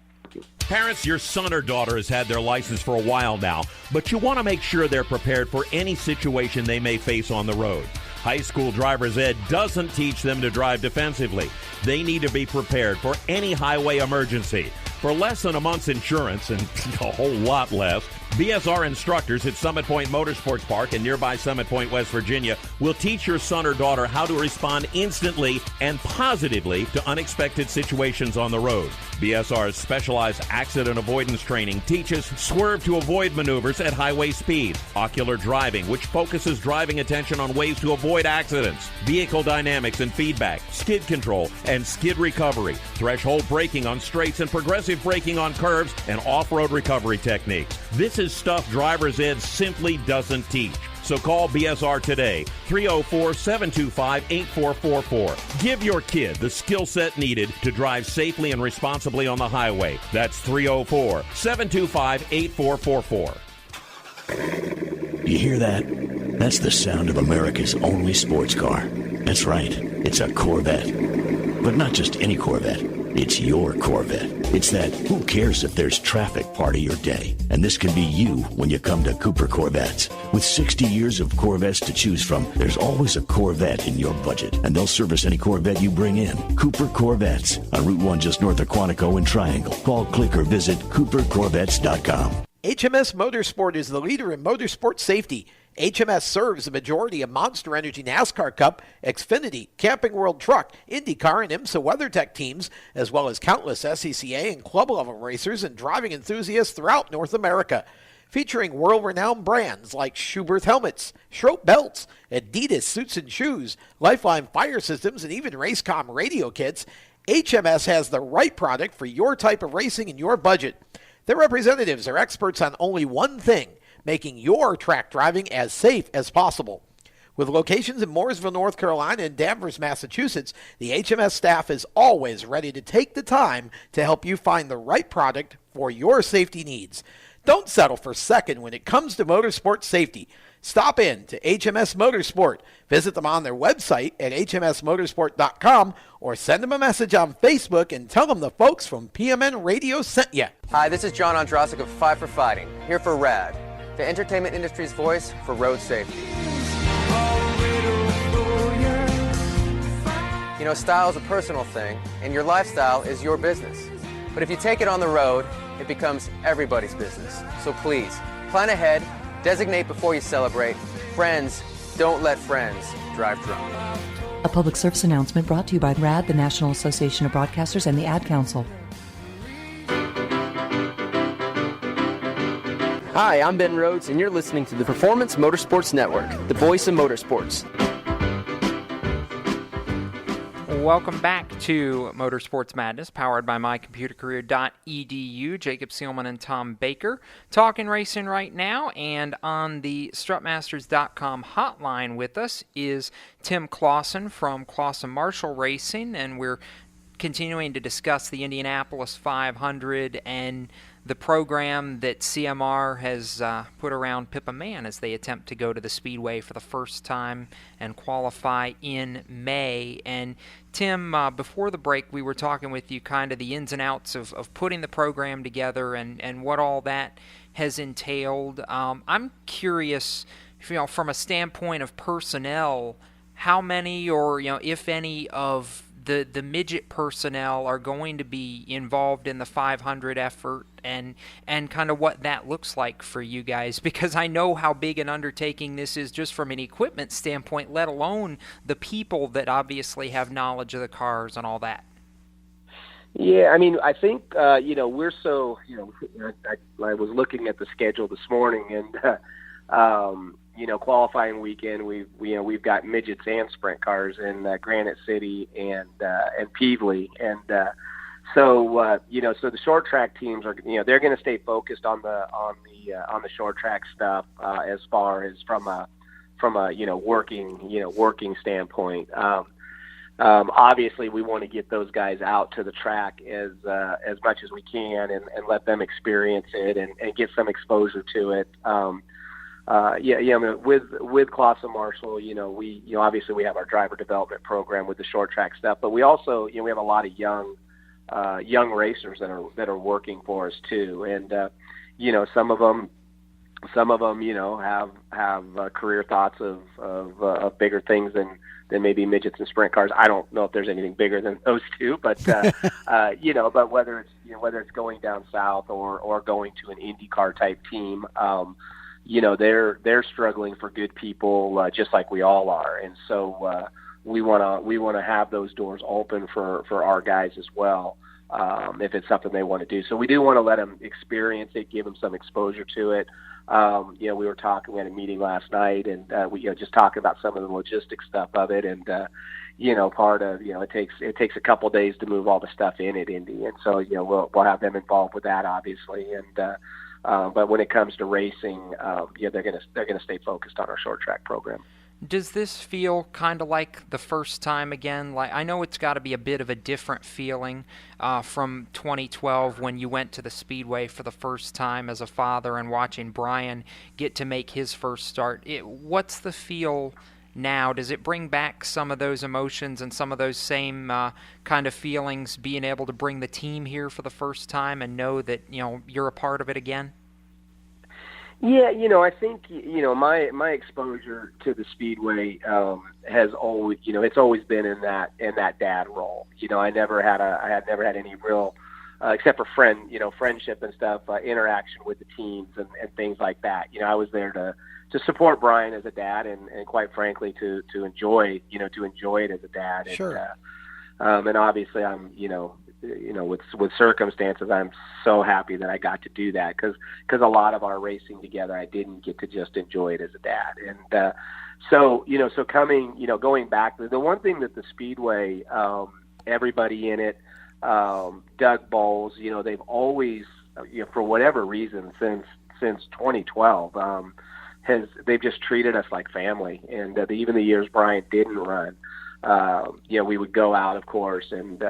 Parents, your son or daughter has had their license for a while now, but you want to make sure they're prepared for any situation they may face on the road. High school driver's ed doesn't teach them to drive defensively. They need to be prepared for any highway emergency. For less than a month's insurance, and a whole lot less, BSR instructors at Summit Point Motorsports Park in nearby Summit Point, West Virginia, will teach your son or daughter how to respond instantly and positively to unexpected situations on the road. BSR's specialized accident avoidance training teaches swerve to avoid maneuvers at highway speed, ocular driving, which focuses driving attention on ways to avoid accidents, vehicle dynamics and feedback, skid control and skid recovery, threshold braking on straights and progressive braking on curves, and off-road recovery techniques. This is stuff driver's ed simply doesn't teach. So call BSR today, 304-725-8444. Give your kid the skill set needed to drive safely and responsibly on the highway. That's 304-725-8444. You hear that? That's the sound of America's only sports car. That's right. It's a Corvette. But not just any Corvette. It's your Corvette. It's that who cares if there's traffic part of your day. And this can be you when you come to Cooper Corvettes. With 60 years of Corvettes to choose from, there's always a Corvette in your budget. And they'll service any Corvette you bring in. Cooper Corvettes on Route 1 just north of Quantico and Triangle. Call, click, or visit CooperCorvettes.com. HMS Motorsport is the leader in motorsport safety. HMS serves a majority of Monster Energy NASCAR Cup, Xfinity, Camping World Truck, IndyCar, and IMSA WeatherTech teams, as well as countless SCCA and club-level racers and driving enthusiasts throughout North America. Featuring world-renowned brands like Schuberth helmets, Schroep belts, Adidas suits and shoes, Lifeline fire systems, and even Racecom radio kits, HMS has the right product for your type of racing and your budget. Their representatives are experts on only one thing: making your track driving as safe as possible. With locations in Mooresville, North Carolina, and Danvers, Massachusetts, the HMS staff is always ready to take the time to help you find the right product for your safety needs. Don't settle for second when it comes to motorsport safety. Stop in to HMS Motorsport. Visit them on their website at hmsmotorsport.com or send them a message on Facebook and tell them the folks from PMN Radio sent you. Hi, this is John Ondrasik of Five for Fighting, here for RAD, the entertainment industry's voice for road safety. You know, style is a personal thing, and your lifestyle is your business. But if you take it on the road, it becomes everybody's business. So please, plan ahead, designate before you celebrate. Friends, don't let friends drive drunk. A public service announcement brought to you by RAD, the National Association of Broadcasters, and the Ad Council. Hi, I'm Ben Rhodes, and you're listening to the Performance Motorsports Network, the voice of motorsports. Welcome back to Motorsports Madness, powered by mycomputercareer.edu. Jacob Seelman and Tom Baker talking racing right now, and on the Strutmasters.com hotline with us is Tim Clauson from Clauson-Marshall Racing, and we're continuing to discuss the Indianapolis 500 and the program that CMR has put around Pippa Mann as they attempt to go to the Speedway for the first time and qualify in May. And Tim, before the break, we were talking with you kind of the ins and outs of putting the program together and what all that has entailed. I'm curious, from a standpoint of personnel, how many or, if any of the midget personnel are going to be involved in the 500 effort and kind of what that looks like for you guys, because I know how big an undertaking this is just from an equipment standpoint, let alone the people that obviously have knowledge of the cars and all that. Yeah, I mean, I think, we're so, I was looking at the schedule this morning and, qualifying weekend, we've got midgets and sprint cars in Granite City and Peevely, and so the short track teams are, they're going to stay focused on the short track stuff as far as from a working standpoint. Obviously, we want to get those guys out to the track as much as we can and let them experience it and get some exposure to it. I mean, with Clauson-Marshall, we obviously we have our driver development program with the short track stuff, but we also, we have a lot of young racers that are working for us too, and some of them, have career thoughts of bigger things than maybe midgets and sprint cars. I don't know if there's anything bigger than those two, but but whether it's going down south or going to an IndyCar type team. They're struggling for good people, just like we all are, and so we want to have those doors open for our guys as well, if it's something they want to do. So we do want to let them experience it, give them some exposure to it. We were talking at a meeting last night, and we just talking about some of the logistics stuff of it, and part of it takes a couple days to move all the stuff in at Indy, and so we'll have them involved with that, obviously, and. But when it comes to racing, they're gonna stay focused on our short track program. Does this feel kind of like the first time again? Like, I know it's got to be a bit of a different feeling from 2012 when you went to the Speedway for the first time as a father and watching Brian get to make his first start. What's the feel now? Does it bring back some of those emotions and some of those same kind of feelings, being able to bring the team here for the first time and know that you're a part of it again? Yeah, I think my exposure to the Speedway has always it's always been in that dad role. I had never had any real except for friendship and stuff, interaction with the teams and things like that. I was there to support Brian as a dad and quite frankly to enjoy it as a dad. Sure. And obviously I'm with circumstances, I'm so happy that I got to do that because a lot of our racing together, I didn't get to just enjoy it as a dad. And so going back, the one thing that the Speedway, everybody in it, Doug Bowles, they've always, for whatever reason, since 2012, they've just treated us like family. And even the years Brian didn't run, we would go out, of course, and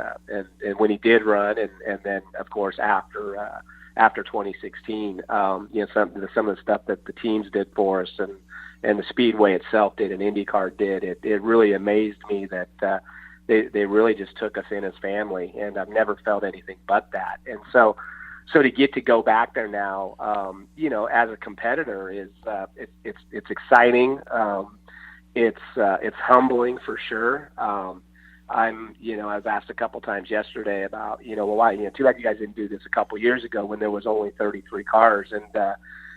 when he did run, and then of course after 2016, some of the stuff that the teams did for us, the Speedway itself did and IndyCar did. It really amazed me that they really just took us in as family, and I've never felt anything but that. And so to get to go back there now, as a competitor is it's exciting. It's humbling for sure. I was asked a couple times yesterday about, why, too bad you guys didn't do this a couple years ago when there was only 33 cars.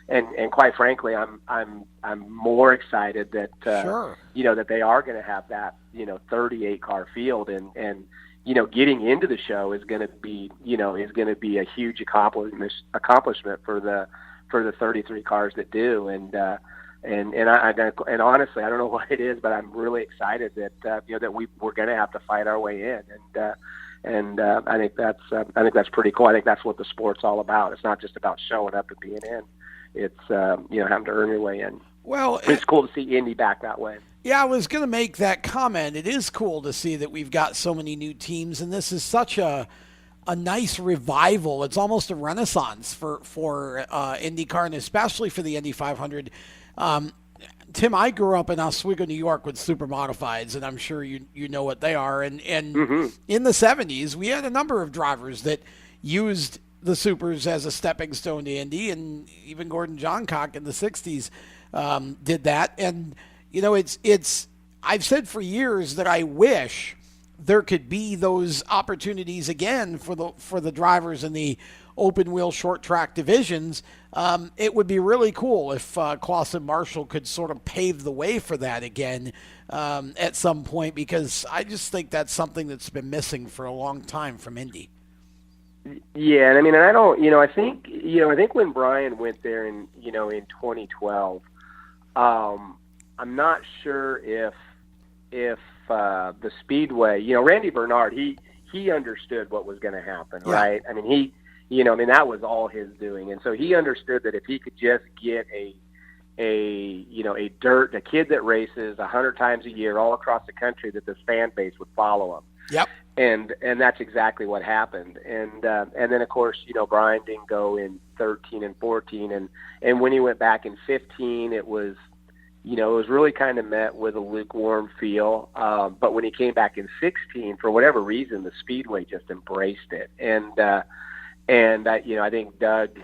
And quite frankly, I'm more excited that, sure. That they are going to have that, 38 car field and getting into the show is going to be a huge accomplishment for the 33 cars that do. And honestly, I don't know what it is, but I'm really excited that that we're going to have to fight our way in, and I think that's pretty cool. I think that's what the sport's all about. It's not just about showing up and being in. It's having to earn your way in. Well, it's cool to see Indy back that way. Yeah, I was going to make that comment. It is cool to see that we've got so many new teams, and this is such a nice revival. It's almost a renaissance for IndyCar, and especially for the Indy 500. Tim, I grew up in Oswego, New York with super modifieds, and I'm sure you know what they are. And mm-hmm. in the 70s, we had a number of drivers that used the supers as a stepping stone to Indy, and even Gordon Johncock in the 60s did that. And, I've said for years that I wish there could be those opportunities again for the drivers in the open wheel short track divisions. It would be really cool if Clauson-Marshall could sort of pave the way for that again at some point, because I just think that's something that's been missing for a long time from Indy. Yeah, and I don't, I think when Brian went there in 2012, I'm not sure if the Speedway, Randy Bernard, he understood what was going to happen, yeah. right? That was all his doing. And so he understood that if he could just get a kid that races 100 times a year all across the country, that this fan base would follow him. Yep. And that's exactly what happened. And then of course, Brian didn't go in 13 and 14, and when he went back in 15, it was really kind of met with a lukewarm feel. But when he came back in 16, for whatever reason, the Speedway just embraced it. And I think Doug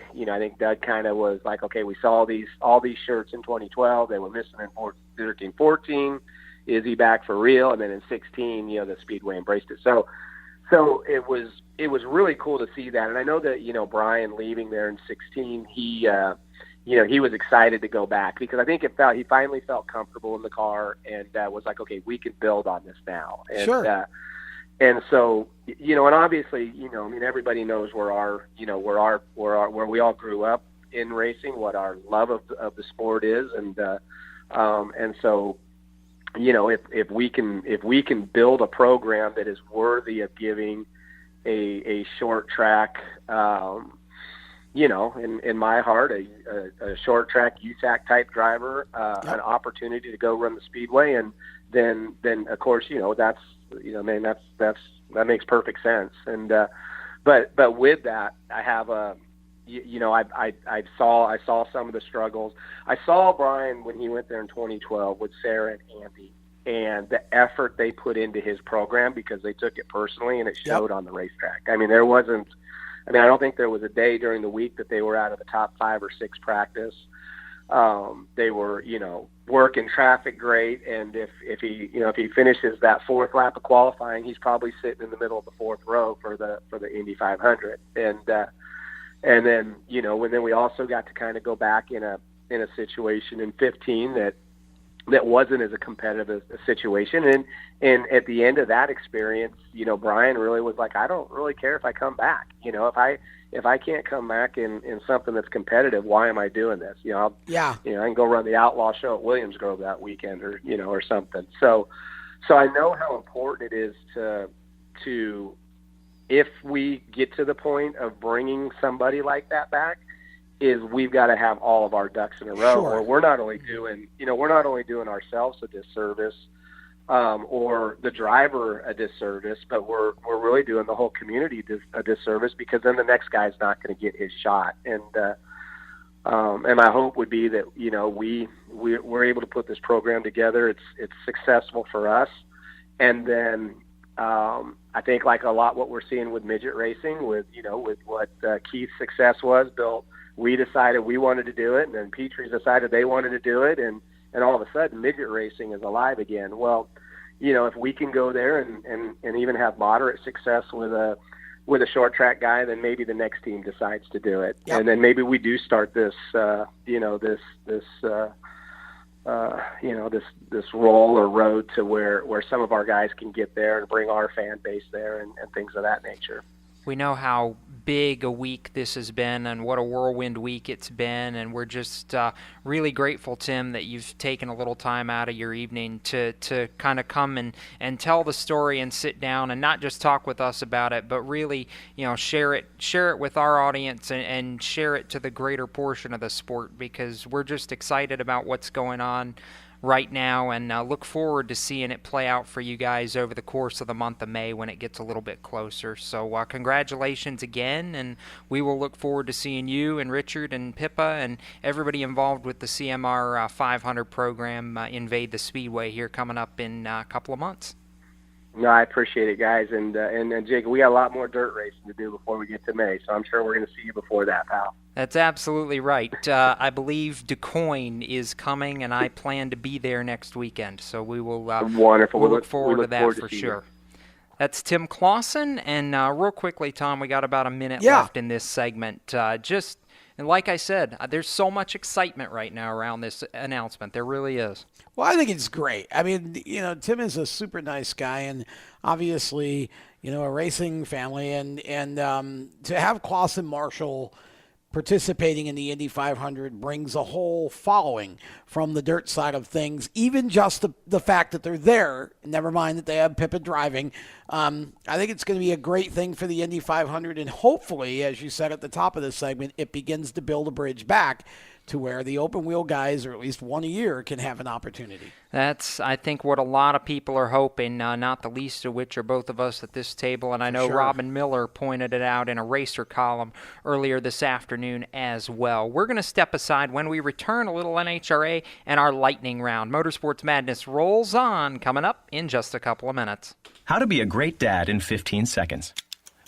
kind of was like, okay, we saw all these shirts in 2012. They were missing in 13, 14. Is he back for real? And then in 16, the Speedway embraced it. So it was really cool to see that. And I know that, Brian leaving there in 16, he was excited to go back, because I think he finally felt comfortable in the car and was like, okay, we can build on this now. And, sure. And so, and obviously, everybody knows where we all grew up in racing, what our love of the sport is. And so, if we can build a program that is worthy of giving a short track, in my heart, a short track USAC type driver, an opportunity to go run the Speedway, and then of course, that makes perfect sense. And but with that, I have I saw some of the struggles. I saw Brian when he went there in 2012 with Sarah and Andy, and the effort they put into his program, because they took it personally, and it showed on the racetrack. I don't think there was a day during the week that they were out of the top 5 or 6 practice. They were, working traffic great, and if he finishes that 4th lap of qualifying, he's probably sitting in the middle of the 4th row for the Indy 500. And then when we also got to kind of go back in a situation in 15 that wasn't as a competitive a situation, and at the end of that experience, Brian really was like, I don't really care if I come back. If I can't come back in something that's competitive, why am I doing this? I can go run the Outlaw Show at Williams Grove that weekend, or something. So I know how important it is to if we get to the point of bringing somebody like that back, is we've got to have all of our ducks in a row, or we're not only doing ourselves a disservice, or the driver a disservice, but we're really doing the whole community a disservice, because then the next guy's not going to get his shot. And And my hope would be that, you know, we're able to put this program together. It's successful for us. And then I think like a lot what we're seeing with midget racing, with what Keith's success was, Bill, we decided we wanted to do it, and then Petrie's decided they wanted to do it, and all of a sudden midget racing is alive again. Well, you know, if we can go there and even have moderate success with a short track guy, then maybe the next team decides to do it. Yep. And then maybe we do start this roll or road to where some of our guys can get there and bring our fan base there and things of that nature. We know how big a week this has been and what a whirlwind week it's been, and we're just really grateful, Tim, that you've taken a little time out of your evening to kind of come and tell the story and sit down and not just talk with us about it, but really, you know, share it with our audience and share it to the greater portion of the sport, because we're just excited about what's going on right now, and look forward to seeing it play out for you guys over the course of the month of May when it gets a little bit closer. So congratulations again, and we will look forward to seeing you and Richard and Pippa and everybody involved with the CMR 500 program invade the Speedway here coming up in a couple of months. No, I appreciate it, guys, and Jake, we got a lot more dirt racing to do before we get to May, so I'm sure we're going to see you before that, pal. That's absolutely right. I believe DuQuoin is coming, and I plan to be there next weekend, so we will wonderful. We'll look forward to that for sure. That's Tim Clauson, and real quickly, Tom, we got about a minute left in this segment. And like I said, there's so much excitement right now around this announcement. There really is. Well, I think it's great. I mean, you know, Tim is a super nice guy, and obviously, you know, a racing family, and to have Clauson-Marshall participating in the Indy 500 brings a whole following from the dirt side of things. Even just the fact that they're there, never mind that they have Pippa driving. I think it's going to be a great thing for the Indy 500, and hopefully, as you said at the top of this segment, it begins to build a bridge back to where the open wheel guys, or at least one a year, can have an opportunity. That's, I think, what a lot of people are hoping, not the least of which are both of us at this table. And I know Robin Miller pointed it out in a racer column earlier this afternoon as well. We're going to step aside. When we return, a little NHRA and our lightning round. Motorsports Madness rolls on, coming up in just a couple of minutes. How to be a great dad in 15 seconds.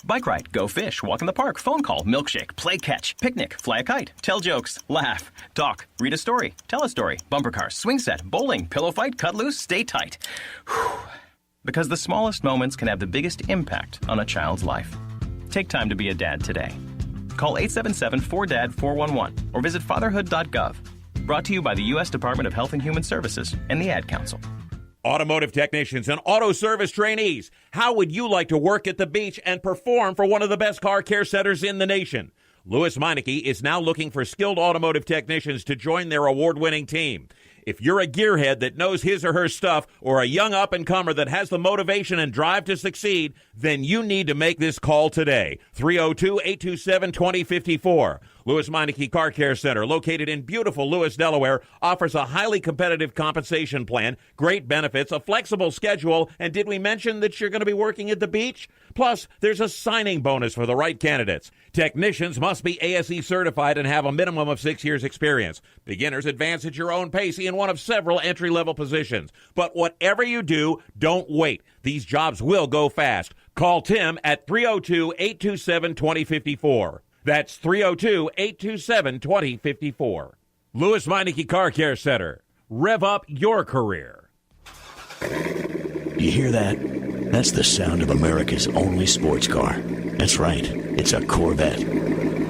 Bike ride, go fish, walk in the park, phone call, milkshake, play catch, picnic, fly a kite, tell jokes, laugh, talk, read a story, tell a story, bumper cars, swing set, bowling, pillow fight, cut loose, stay tight. Whew. Because the smallest moments can have the biggest impact on a child's life. Take time to be a dad today. Call 877-4DAD-411 or visit fatherhood.gov. Brought to you by the U.S. Department of Health and Human Services and the Ad Council. Automotive technicians and auto service trainees, how would you like to work at the beach and perform for one of the best car care centers in the nation? Lewis Meineke is now looking for skilled automotive technicians to join their award-winning team. If you're a gearhead that knows his or her stuff, or a young up-and-comer that has the motivation and drive to succeed, then you need to make this call today. 302-827-2054. Lewis Meineke Car Care Center, located in beautiful Lewis, Delaware, offers a highly competitive compensation plan, great benefits, a flexible schedule, and did we mention that you're going to be working at the beach? Plus, there's a signing bonus for the right candidates. Technicians must be ASE certified and have a minimum of 6 years experience. Beginners advance at your own pace in one of several entry-level positions. But whatever you do, don't wait. These jobs will go fast. Call Tim at 302-827-2054. That's 302-827-2054. Lewis Meineke Car Care Center. Rev up your career. You hear that? That's the sound of America's only sports car. That's right. It's a Corvette.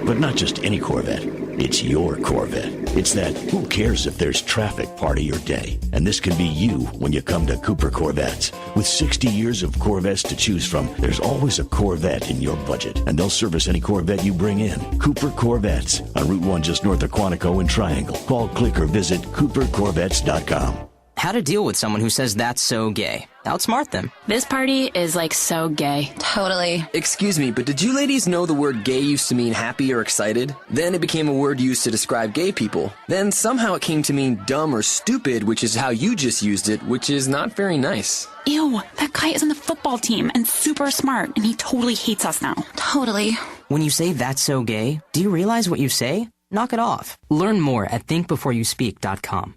But not just any Corvette. It's your Corvette. It's that who cares if there's traffic part of your day. And this can be you when you come to Cooper Corvettes. With 60 years of Corvettes to choose from, there's always a Corvette in your budget. And they'll service any Corvette you bring in. Cooper Corvettes on Route 1 just north of Quantico and Triangle. Call, click, or visit CooperCorvettes.com. How to deal with someone who says that's so gay. Outsmart them. This party is like so gay. Totally. Excuse me, but did you ladies know the word gay used to mean happy or excited? Then it became a word used to describe gay people. Then somehow it came to mean dumb or stupid, which is how you just used it, which is not very nice. Ew, that guy is on the football team and super smart, and he totally hates us now. Totally. When you say that's so gay, do you realize what you say? Knock it off. Learn more at thinkbeforeyouspeak.com.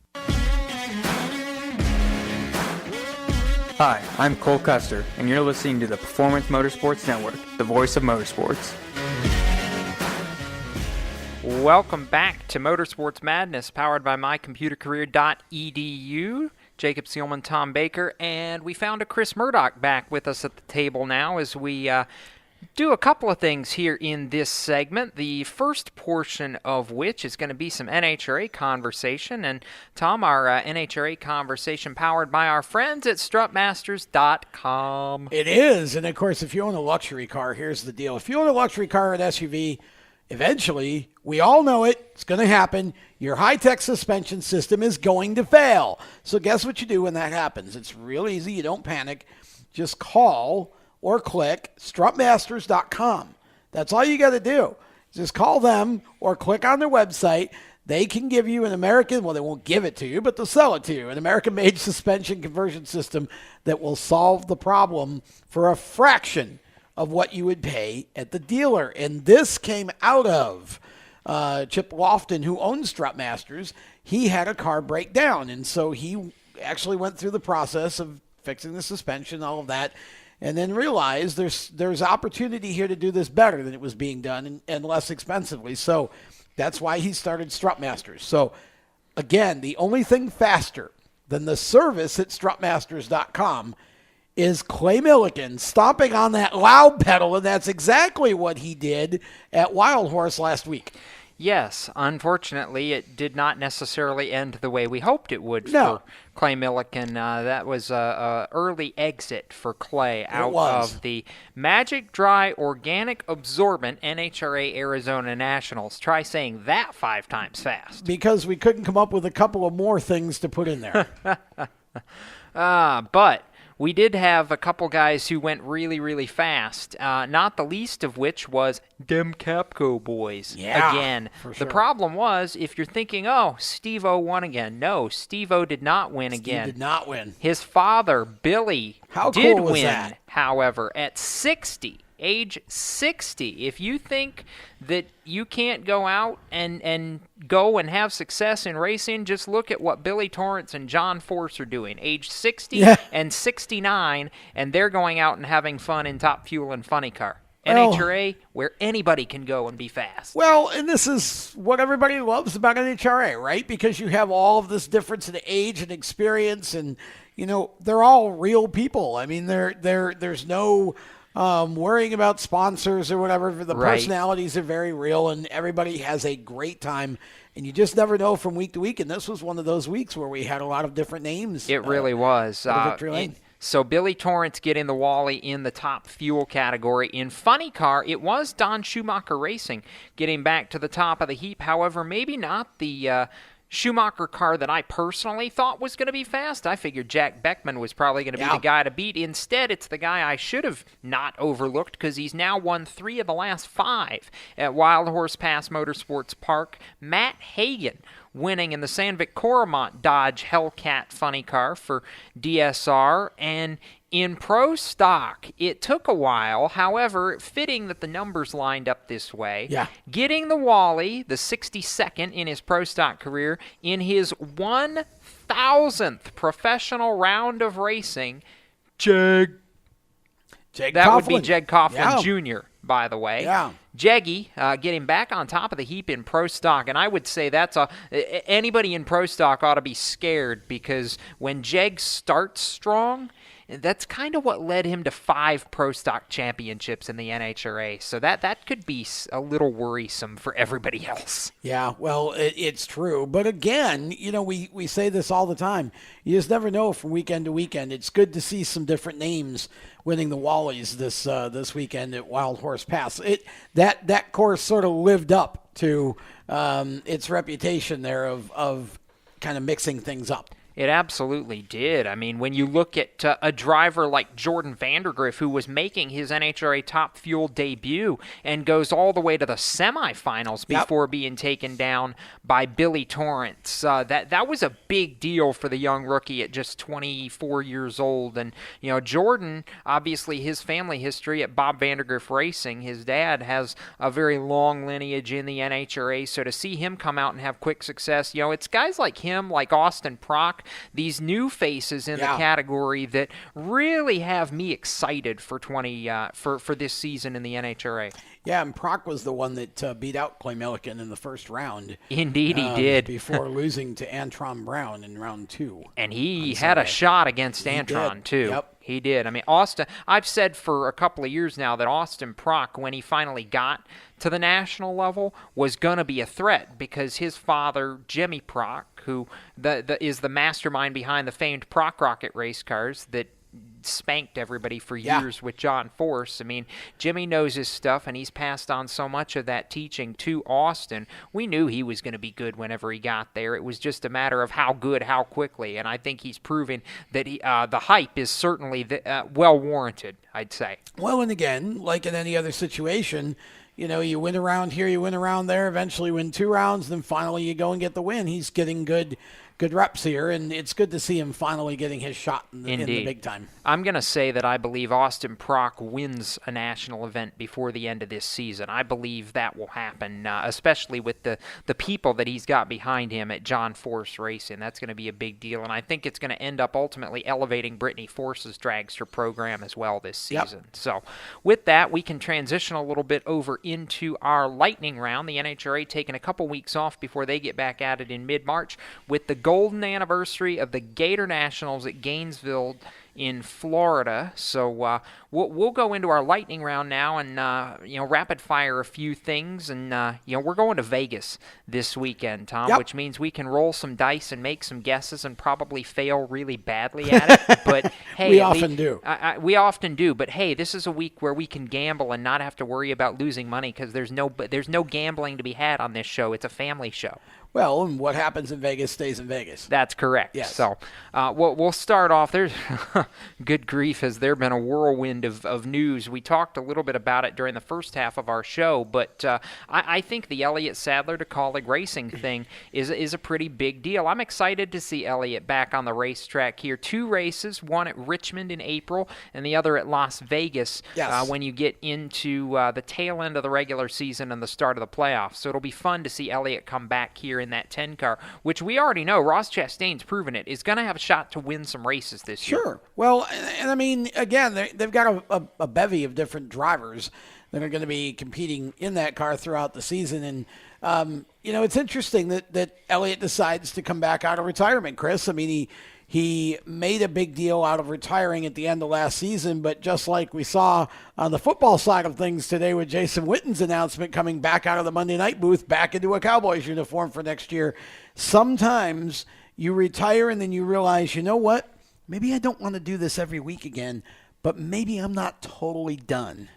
Hi, I'm Cole Custer, and you're listening to the Performance Motorsports Network, the voice of motorsports. Welcome back to Motorsports Madness, powered by mycomputercareer.edu. Jacob Seelman, Tom Baker, and we found a Chris Murdoch back with us at the table now as we do a couple of things here in this segment, the first portion of which is going to be some NHRA conversation. And, Tom, our NHRA conversation powered by our friends at Strutmasters.com. It is. And, of course, if you own a luxury car, here's the deal. If you own a luxury car or an SUV, eventually, we all know it, it's going to happen, your high-tech suspension system is going to fail. So guess what you do when that happens? It's real easy. You don't panic. Just call or click strutmasters.com. That's all you got to do. Just call them or click on their website. They can give you an American, well, they won't give it to you, but they'll sell it to you, an American-made suspension conversion system that will solve the problem for a fraction of what you would pay at the dealer. And this came out of Chip Lofton, who owns Strutmasters. He had a car break down, and so he actually went through the process of fixing the suspension, all of that, and then realized there's opportunity here to do this better than it was being done and less expensively. So that's why he started Strutmasters. So, again, the only thing faster than the service at strutmasters.com is Clay Millican stomping on that loud pedal, and that's exactly what he did at Wild Horse last week. Yes, unfortunately, it did not necessarily end the way we hoped it would for Clay Millican. That was an early exit for Clay out of the Magic Dry Organic Absorbent NHRA Arizona Nationals. Try saying that 5 times fast. Because we couldn't come up with a couple of more things to put in there. But we did have a couple guys who went really, really fast, not the least of which was dem Capco boys. Yeah, again. for sure. The problem was, if you're thinking, oh, Steve-O won again. No, Steve-O did not win again. Steve did not win. His father, Billy, did cool was win, that? However, at 60. Age 60. If you think that you can't go out and go and have success in racing, just look at what Billy Torrance and John Force are doing. Age 60 and 69, and they're going out and having fun in Top Fuel and Funny Car. NHRA, where anybody can go and be fast. Well, and this is what everybody loves about NHRA, right? Because you have all of this difference in age and experience, and, you know, they're all real people. I mean, there's no worrying about sponsors or whatever. The personalities are very real, and everybody has a great time. And you just never know from week to week. And this was one of those weeks where we had a lot of different names. It really was. Victory Lane. So Billy Torrance getting the Wally in the top fuel category. In Funny Car, it was Don Schumacher Racing getting back to the top of the heap. However, maybe not the Schumacher car that I personally thought was going to be fast. I figured Jack Beckman was probably going to be the guy to beat. Instead, it's the guy I should have not overlooked because he's now won 3 of the last 5 at Wild Horse Pass Motorsports Park. Matt Hagan winning in the Sandvik Coromant Dodge Hellcat Funny Car for DSR. And in Pro Stock, it took a while. However, fitting that the numbers lined up this way. Yeah. Getting the Wally, the 62nd in his Pro Stock career, in his 1,000th professional round of racing, Jag Coughlin. That would be Jeg Coughlin Jr., by the way. Yeah. Jeggy getting back on top of the heap in Pro Stock, and I would say that's anybody in Pro Stock ought to be scared because when Jeg starts strong, that's kind of what led him to 5 Pro Stock championships in the NHRA. So that could be a little worrisome for everybody else. Yeah, well, it's true. But again, you know, we say this all the time. You just never know from weekend to weekend. It's good to see some different names winning the Wallies this weekend at Wild Horse Pass. That course sort of lived up to its reputation there of kind of mixing things up. It absolutely did. I mean, when you look at a driver like Jordan Vandergriff, who was making his NHRA Top Fuel debut and goes all the way to the semifinals before being taken down by Billy Torrance, that was a big deal for the young rookie at just 24 years old. And, Jordan, obviously his family history at Bob Vandergriff Racing, his dad has a very long lineage in the NHRA, so to see him come out and have quick success, it's guys like him, like Austin Prock, these new faces in the category that really have me excited for for this season in the NHRA. Yeah, and Prock was the one that beat out Clay Milliken in the first round. Indeed, he did. Before losing to Antron Brown in round 2. And he had a shot against Antron, too. Yep. He did. I mean, Austin, I've said for a couple of years now that Austin Prock, when he finally got to the national level, was going to be a threat because his father, Jimmy Prock, who is the mastermind behind the famed Prock Rocket race cars that spanked everybody for years with John Force. I mean, Jimmy knows his stuff, and he's passed on so much of that teaching to Austin. We knew he was going to be good whenever he got there. It was just a matter of how good, how quickly, and I think he's proven that the hype is certainly well warranted, I'd say. Well, and again, like in any other situation, you win a round here, you win a round there, eventually win 2 rounds, then finally you go and get the win. He's getting good reps here, and it's good to see him finally getting his shot in the big time. I'm going to say that I believe Austin Prock wins a national event before the end of this season. I believe that will happen, especially with the people that he's got behind him at John Force Racing. That's going to be a big deal, and I think it's going to end up ultimately elevating Brittany Force's dragster program as well this season. So with that, we can transition a little bit over into our lightning round. The NHRA taking a couple weeks off before they get back at it in mid-March with the golden anniversary of the Gator Nationals at Gainesville in Florida. So we'll go into our lightning round now and rapid fire a few things. And we're going to Vegas this weekend, Tom, which means we can roll some dice and make some guesses and probably fail really badly at it. But hey, we often do. We often do. But hey, this is a week where we can gamble and not have to worry about losing money because there's no gambling to be had on this show. It's a family show. Well, and what happens in Vegas stays in Vegas. That's correct. Yes. So we'll start off. There's good grief, has there been a whirlwind of news. We talked a little bit about it during the first half of our show, but I think the Elliott Sadler to Colleague Racing thing is a pretty big deal. I'm excited to see Elliott back on the racetrack here. 2 races, one at Richmond in April and the other at Las Vegas when you get into the tail end of the regular season and the start of the playoffs. So it'll be fun to see Elliott come back here in that 10 car, which we already know, Ross Chastain's proven it, is going to have a shot to win some races this year. Sure. Well, and I mean, again, they've got a bevy of different drivers that are going to be competing in that car throughout the season. And, it's interesting that Elliott decides to come back out of retirement, Chris. I mean, he made a big deal out of retiring at the end of last season, but just like we saw on the football side of things today with Jason Witten's announcement coming back out of the Monday night booth back into a Cowboys uniform for next year, sometimes you retire and then you realize, you know what, maybe I don't want to do this every week again, but maybe I'm not totally done.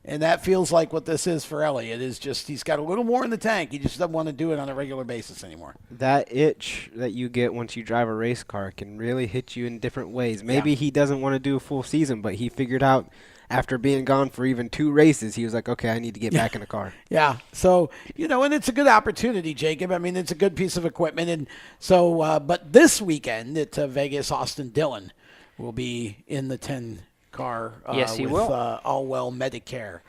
And that feels like what this is for Elliott. Is just he's got a little more in the tank. He just doesn't want to do it on a regular basis anymore. That itch that you get once you drive a race car can really hit you in different ways. Maybe he doesn't want to do a full season, but he figured out after being gone for even 2 races, he was like, okay, I need to get back in the car. Yeah. So, and it's a good opportunity, Jacob. I mean, it's a good piece of equipment. And so, but this weekend at Vegas, Austin Dillon will be in the 10 car yes, he with will. Allwell Medicare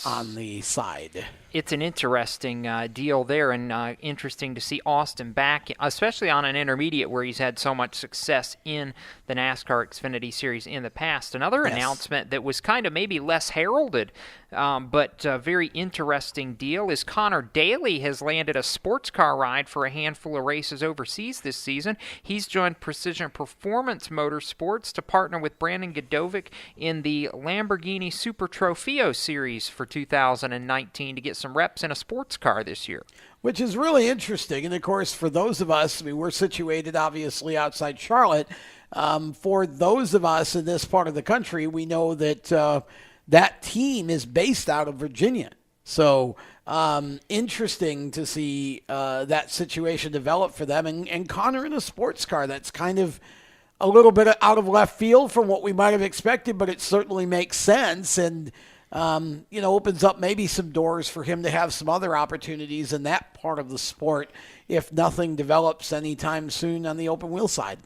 on the side. It's an interesting deal there, and interesting to see Austin back, especially on an intermediate where he's had so much success in the NASCAR XFINITY Series in the past. Another announcement that was kind of maybe less heralded, but a very interesting deal is Connor Daly has landed a sports car ride for a handful of races overseas this season. He's joined Precision Performance Motorsports to partner with Brandon Godovic in the Lamborghini Super Trofeo Series for 2019 to get some reps in a sports car this year. Which is really interesting. And, of course, for those of us, I mean, we're situated obviously outside Charlotte. For those of us in this part of the country, we know that that team is based out of Virginia. So interesting to see that situation develop for them. And Connor in a sports car, that's kind of a little bit out of left field from what we might have expected, but it certainly makes sense and, opens up maybe some doors for him to have some other opportunities in that part of the sport if nothing develops anytime soon on the open wheel side.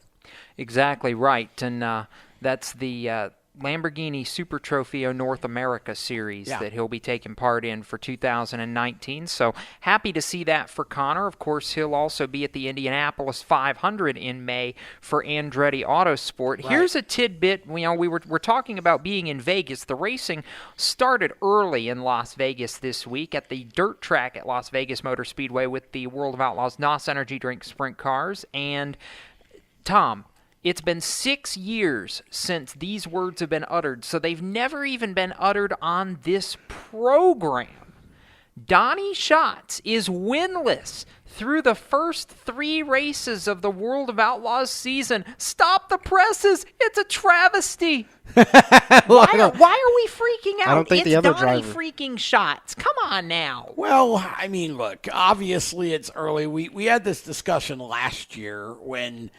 Exactly right. And that's the Lamborghini Super Trofeo North America Series that he'll be taking part in for 2019. So happy to see that for Connor. Of course, he'll also be at the Indianapolis 500 in May for Andretti Autosport. Right. Here's a tidbit. We're talking about being in Vegas. The racing started early in Las Vegas this week at the dirt track at Las Vegas Motor Speedway with the World of Outlaws NOS Energy Drink Sprint cars. And Tom, it's been 6 years since these words have been uttered, so they've never even been uttered on this program. Donnie Schatz is winless through the first 3 races of the World of Outlaws season. Stop the presses! It's a travesty! Why are we freaking out? I don't think it's the other Donnie driver. freaking Schatz. Come on now. Well, I mean, look, obviously it's early. We had this discussion last year when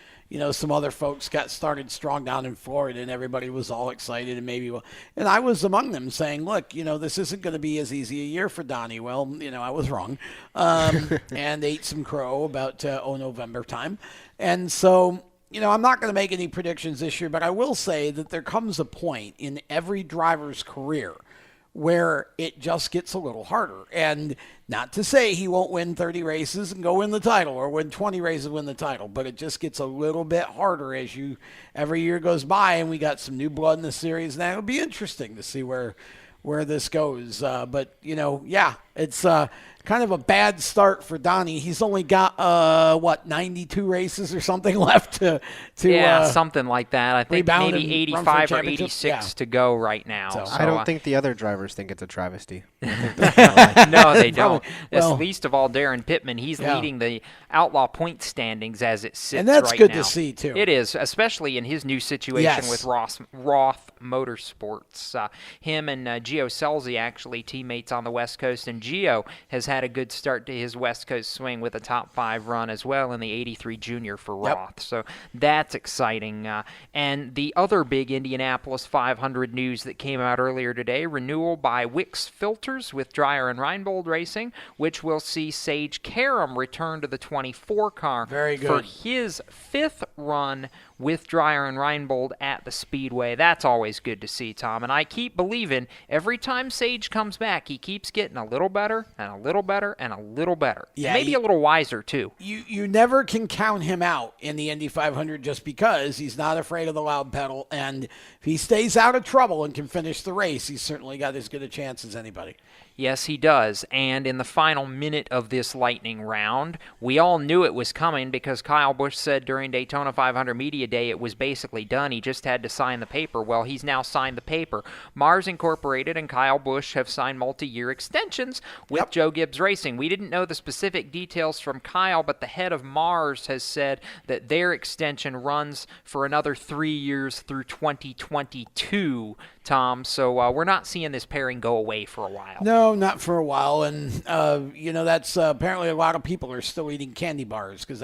some other folks got started strong down in Florida and everybody was all excited and I was among them saying, look, this isn't going to be as easy a year for Donnie. Well, I was wrong and ate some crow about November time. And so, I'm not going to make any predictions this year, but I will say that there comes a point in every driver's career where it just gets a little harder. And not to say he won't win 30 races and go win the title or win 20 races and win the title, but it just gets a little bit harder as every year goes by, and we got some new blood in the series. Now it'll be interesting to see where this goes. But it's kind of a bad start for Donnie. He's only got 92 races or something left to something like that. I think maybe 85 or 86 to go right now. So I don't think the other drivers think it's a travesty. No, they don't. Well, least of all Darren Pittman. He's leading the Outlaw point standings as it sits right now. And that's good to see, too. It is, especially in his new situation with Roth Motorsports. Him and Gio Scelzi actually teammates on the West Coast, and Gio has had a good start to his West Coast swing with a top 5 run as well in the 83 Junior for Roth. So that's exciting. And the other big Indianapolis 500 news that came out earlier today, renewal by Wix Filters with Dreyer and Reinbold Racing, which will see Sage Karam return to the 24 car for his 5th run with Dreyer and Reinbold at the Speedway. That's always good to see, Tom. And I keep believing every time Sage comes back, he keeps getting a little better and a little better and a little better. Yeah, maybe a little wiser, too. You never can count him out in the Indy 500 just because he's not afraid of the loud pedal. And if he stays out of trouble and can finish the race, he's certainly got as good a chance as anybody. Yes, he does. And in the final minute of this lightning round, we all knew it was coming because Kyle Busch said during Daytona 500 Media Day it was basically done. He just had to sign the paper. Well, he's now signed the paper. Mars Incorporated and Kyle Busch have signed multi-year extensions with Joe Gibbs Racing. We didn't know the specific details from Kyle, but the head of Mars has said that their extension runs for another 3 years through 2022, Tom. So we're not seeing this pairing go away for a while. No, not for a while. And, that's apparently a lot of people are still eating candy bars because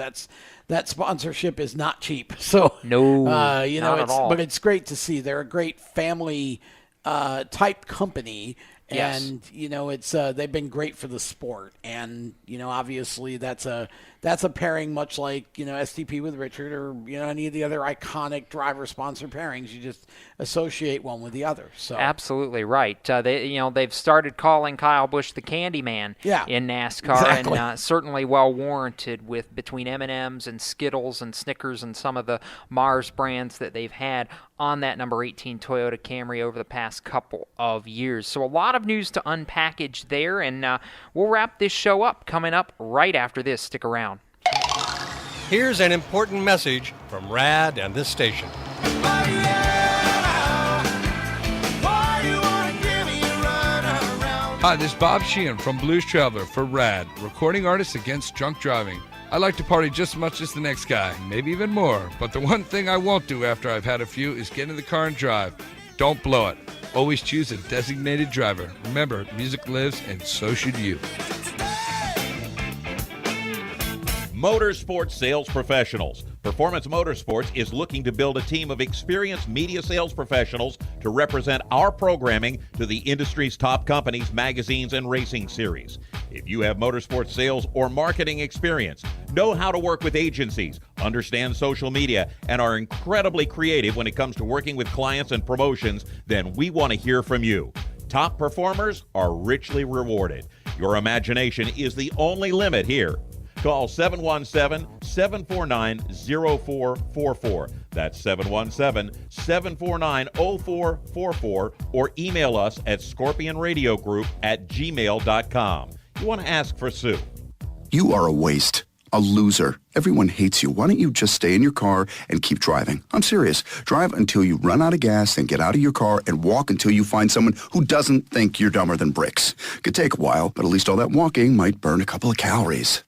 that sponsorship is not cheap. So, not at all. But it's great to see. They're a great family type company. Yes. And, it's they've been great for the sport. And, obviously that's a pairing much like, STP with Richard or, any of the other iconic driver-sponsor pairings. You just associate one with the other. So absolutely right. They've started calling Kyle Busch the Candyman in NASCAR, and certainly well warranted with between M&Ms and Skittles and Snickers and some of the Mars brands that they've had on that number 18 Toyota Camry over the past couple of years. So a lot of news to unpackage there, and we'll wrap this show up coming up right after this. Stick around. Here's an important message from RAD and this station. Hi, this is Bob Sheehan from Blues Traveler for RAD, recording artists against drunk driving. I like to party just as much as the next guy, maybe even more, but the one thing I won't do after I've had a few is get in the car and drive. Don't blow it. Always choose a designated driver. Remember, music lives, and so should you. Motorsports sales professionals. Performance Motorsports is looking to build a team of experienced media sales professionals to represent our programming to the industry's top companies, magazines, and racing series. If you have motorsports sales or marketing experience, know how to work with agencies, understand social media, and are incredibly creative when it comes to working with clients and promotions, then we want to hear from you. Top performers are richly rewarded. Your imagination is the only limit here. Call 717-749-0444. That's 717-749-0444, or email us at scorpionradiogroup@gmail.com. You want to ask for Sue. You are a waste. A loser. Everyone hates you. Why don't you just stay in your car and keep driving? I'm serious. Drive until you run out of gas, then get out of your car and walk until you find someone who doesn't think you're dumber than bricks. Could take a while, but at least all that walking might burn a couple of calories.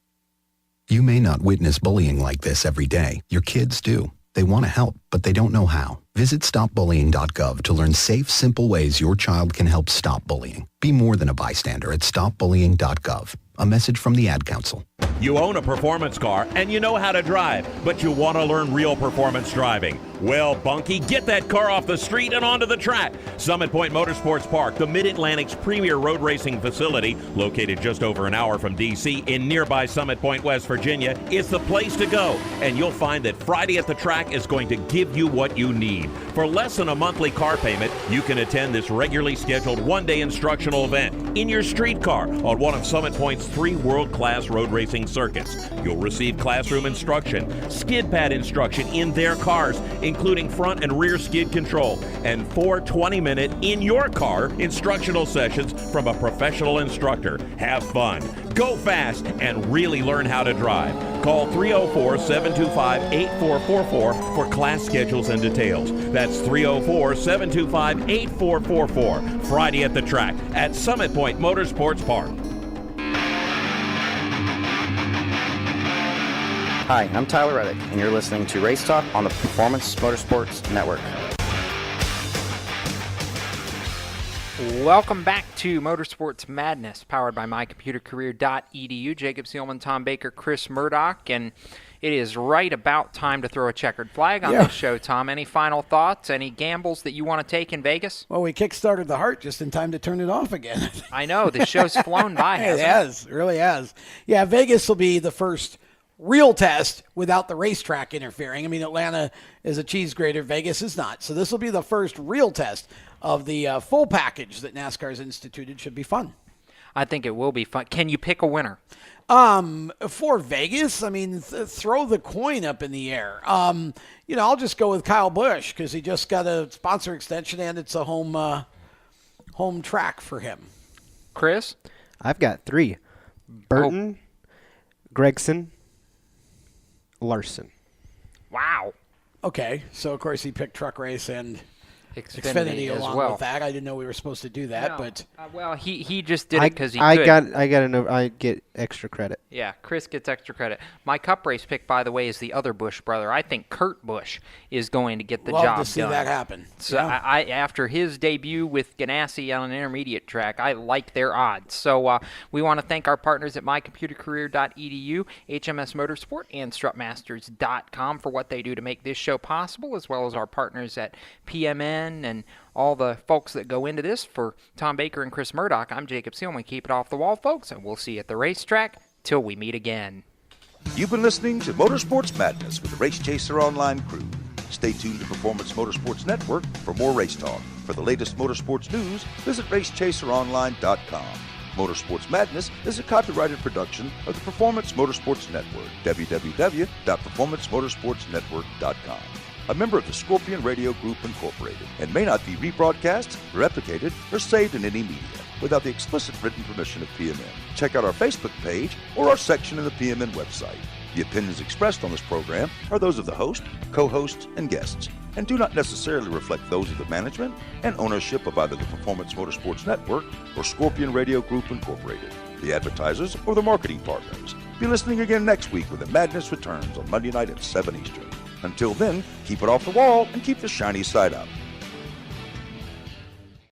You may not witness bullying like this every day. Your kids do. They want to help, but they don't know how. Visit stopbullying.gov to learn safe, simple ways your child can help stop bullying. Be more than a bystander at stopbullying.gov. A message from the Ad Council. You own a performance car and you know how to drive, but you want to learn real performance driving. Well, Bunky, get that car off the street and onto the track. Summit Point Motorsports Park, the Mid-Atlantic's premier road racing facility, located just over an hour from D.C. in nearby Summit Point, West Virginia, is the place to go. And you'll find that Friday at the Track is going to give you what you need. For less than a monthly car payment, you can attend this regularly scheduled one-day instructional event in your street car on one of Summit Point's 3 world-class road racing circuits. You'll receive classroom instruction, skid pad instruction in their cars, including front and rear skid control, and 4 20-minute in-your-car instructional sessions from a professional instructor. Have fun, go fast, and really learn how to drive. Call 304-725-8444 for class schedules and details. That's 304-725-8444. Friday at the Track at Summit Point Motorsports Park. Hi, I'm Tyler Reddick, and you're listening to Race Talk on the Performance Motorsports Network. Welcome back to Motorsports Madness, powered by mycomputercareer.edu. Jacob Seelman, Tom Baker, Chris Murdoch, and it is right about time to throw a checkered flag on this show, Tom. Any final thoughts? Any gambles that you want to take in Vegas? Well, we kick-started the heart just in time to turn it off again. I know. The show's flown by, hasn't it? It has. It really has. Yeah, Vegas will be the first real test without the racetrack interfering. I mean, Atlanta is a cheese grater. Vegas is not. So this will be the first real test of the full package that NASCAR's instituted. Should be fun. I think it will be fun. Can you pick a winner? For Vegas, I mean, throw the coin up in the air. I'll just go with Kyle Busch because he just got a sponsor extension and it's a home track for him. Chris? I've got 3. Burton, Gregson, Larson. Wow. Okay, so of course he picked truck race and Xfinity along well. with that. I didn't know we were supposed to do that, but well, he just did it because he I could. I get extra credit. Yeah, Chris gets extra credit. My cup race pick, by the way, is the other Busch brother. I think Kurt Busch is going to get the job done. Love to see that happen. So I after his debut with Ganassi on an intermediate track, I like their odds. So we want to thank our partners at mycomputercareer.edu, HMS Motorsport, and Strutmasters.com for what they do to make this show possible, as well as our partners at PMN and all the folks that go into this. For Tom Baker and Chris Murdoch, I'm Jacob Seelman. Keep it off the wall, folks, and we'll see you at the racetrack till we meet again. You've been listening to Motorsports Madness with the Race Chaser Online crew. Stay tuned to Performance Motorsports Network for more race talk. For the latest motorsports news, visit racechaseronline.com. Motorsports Madness is a copyrighted production of the Performance Motorsports Network, www.performancemotorsportsnetwork.com. A member of the Scorpion Radio Group Incorporated, and may not be rebroadcast, replicated, or saved in any media without the explicit written permission of PMN. Check out our Facebook page or our section in the PMN website. The opinions expressed on this program are those of the host, co-hosts, and guests, and do not necessarily reflect those of the management and ownership of either the Performance Motorsports Network or Scorpion Radio Group Incorporated, the advertisers, or the marketing partners. Be listening again next week when the madness returns on Monday night at 7 Eastern. Until then, keep it off the wall and keep the shiny side up.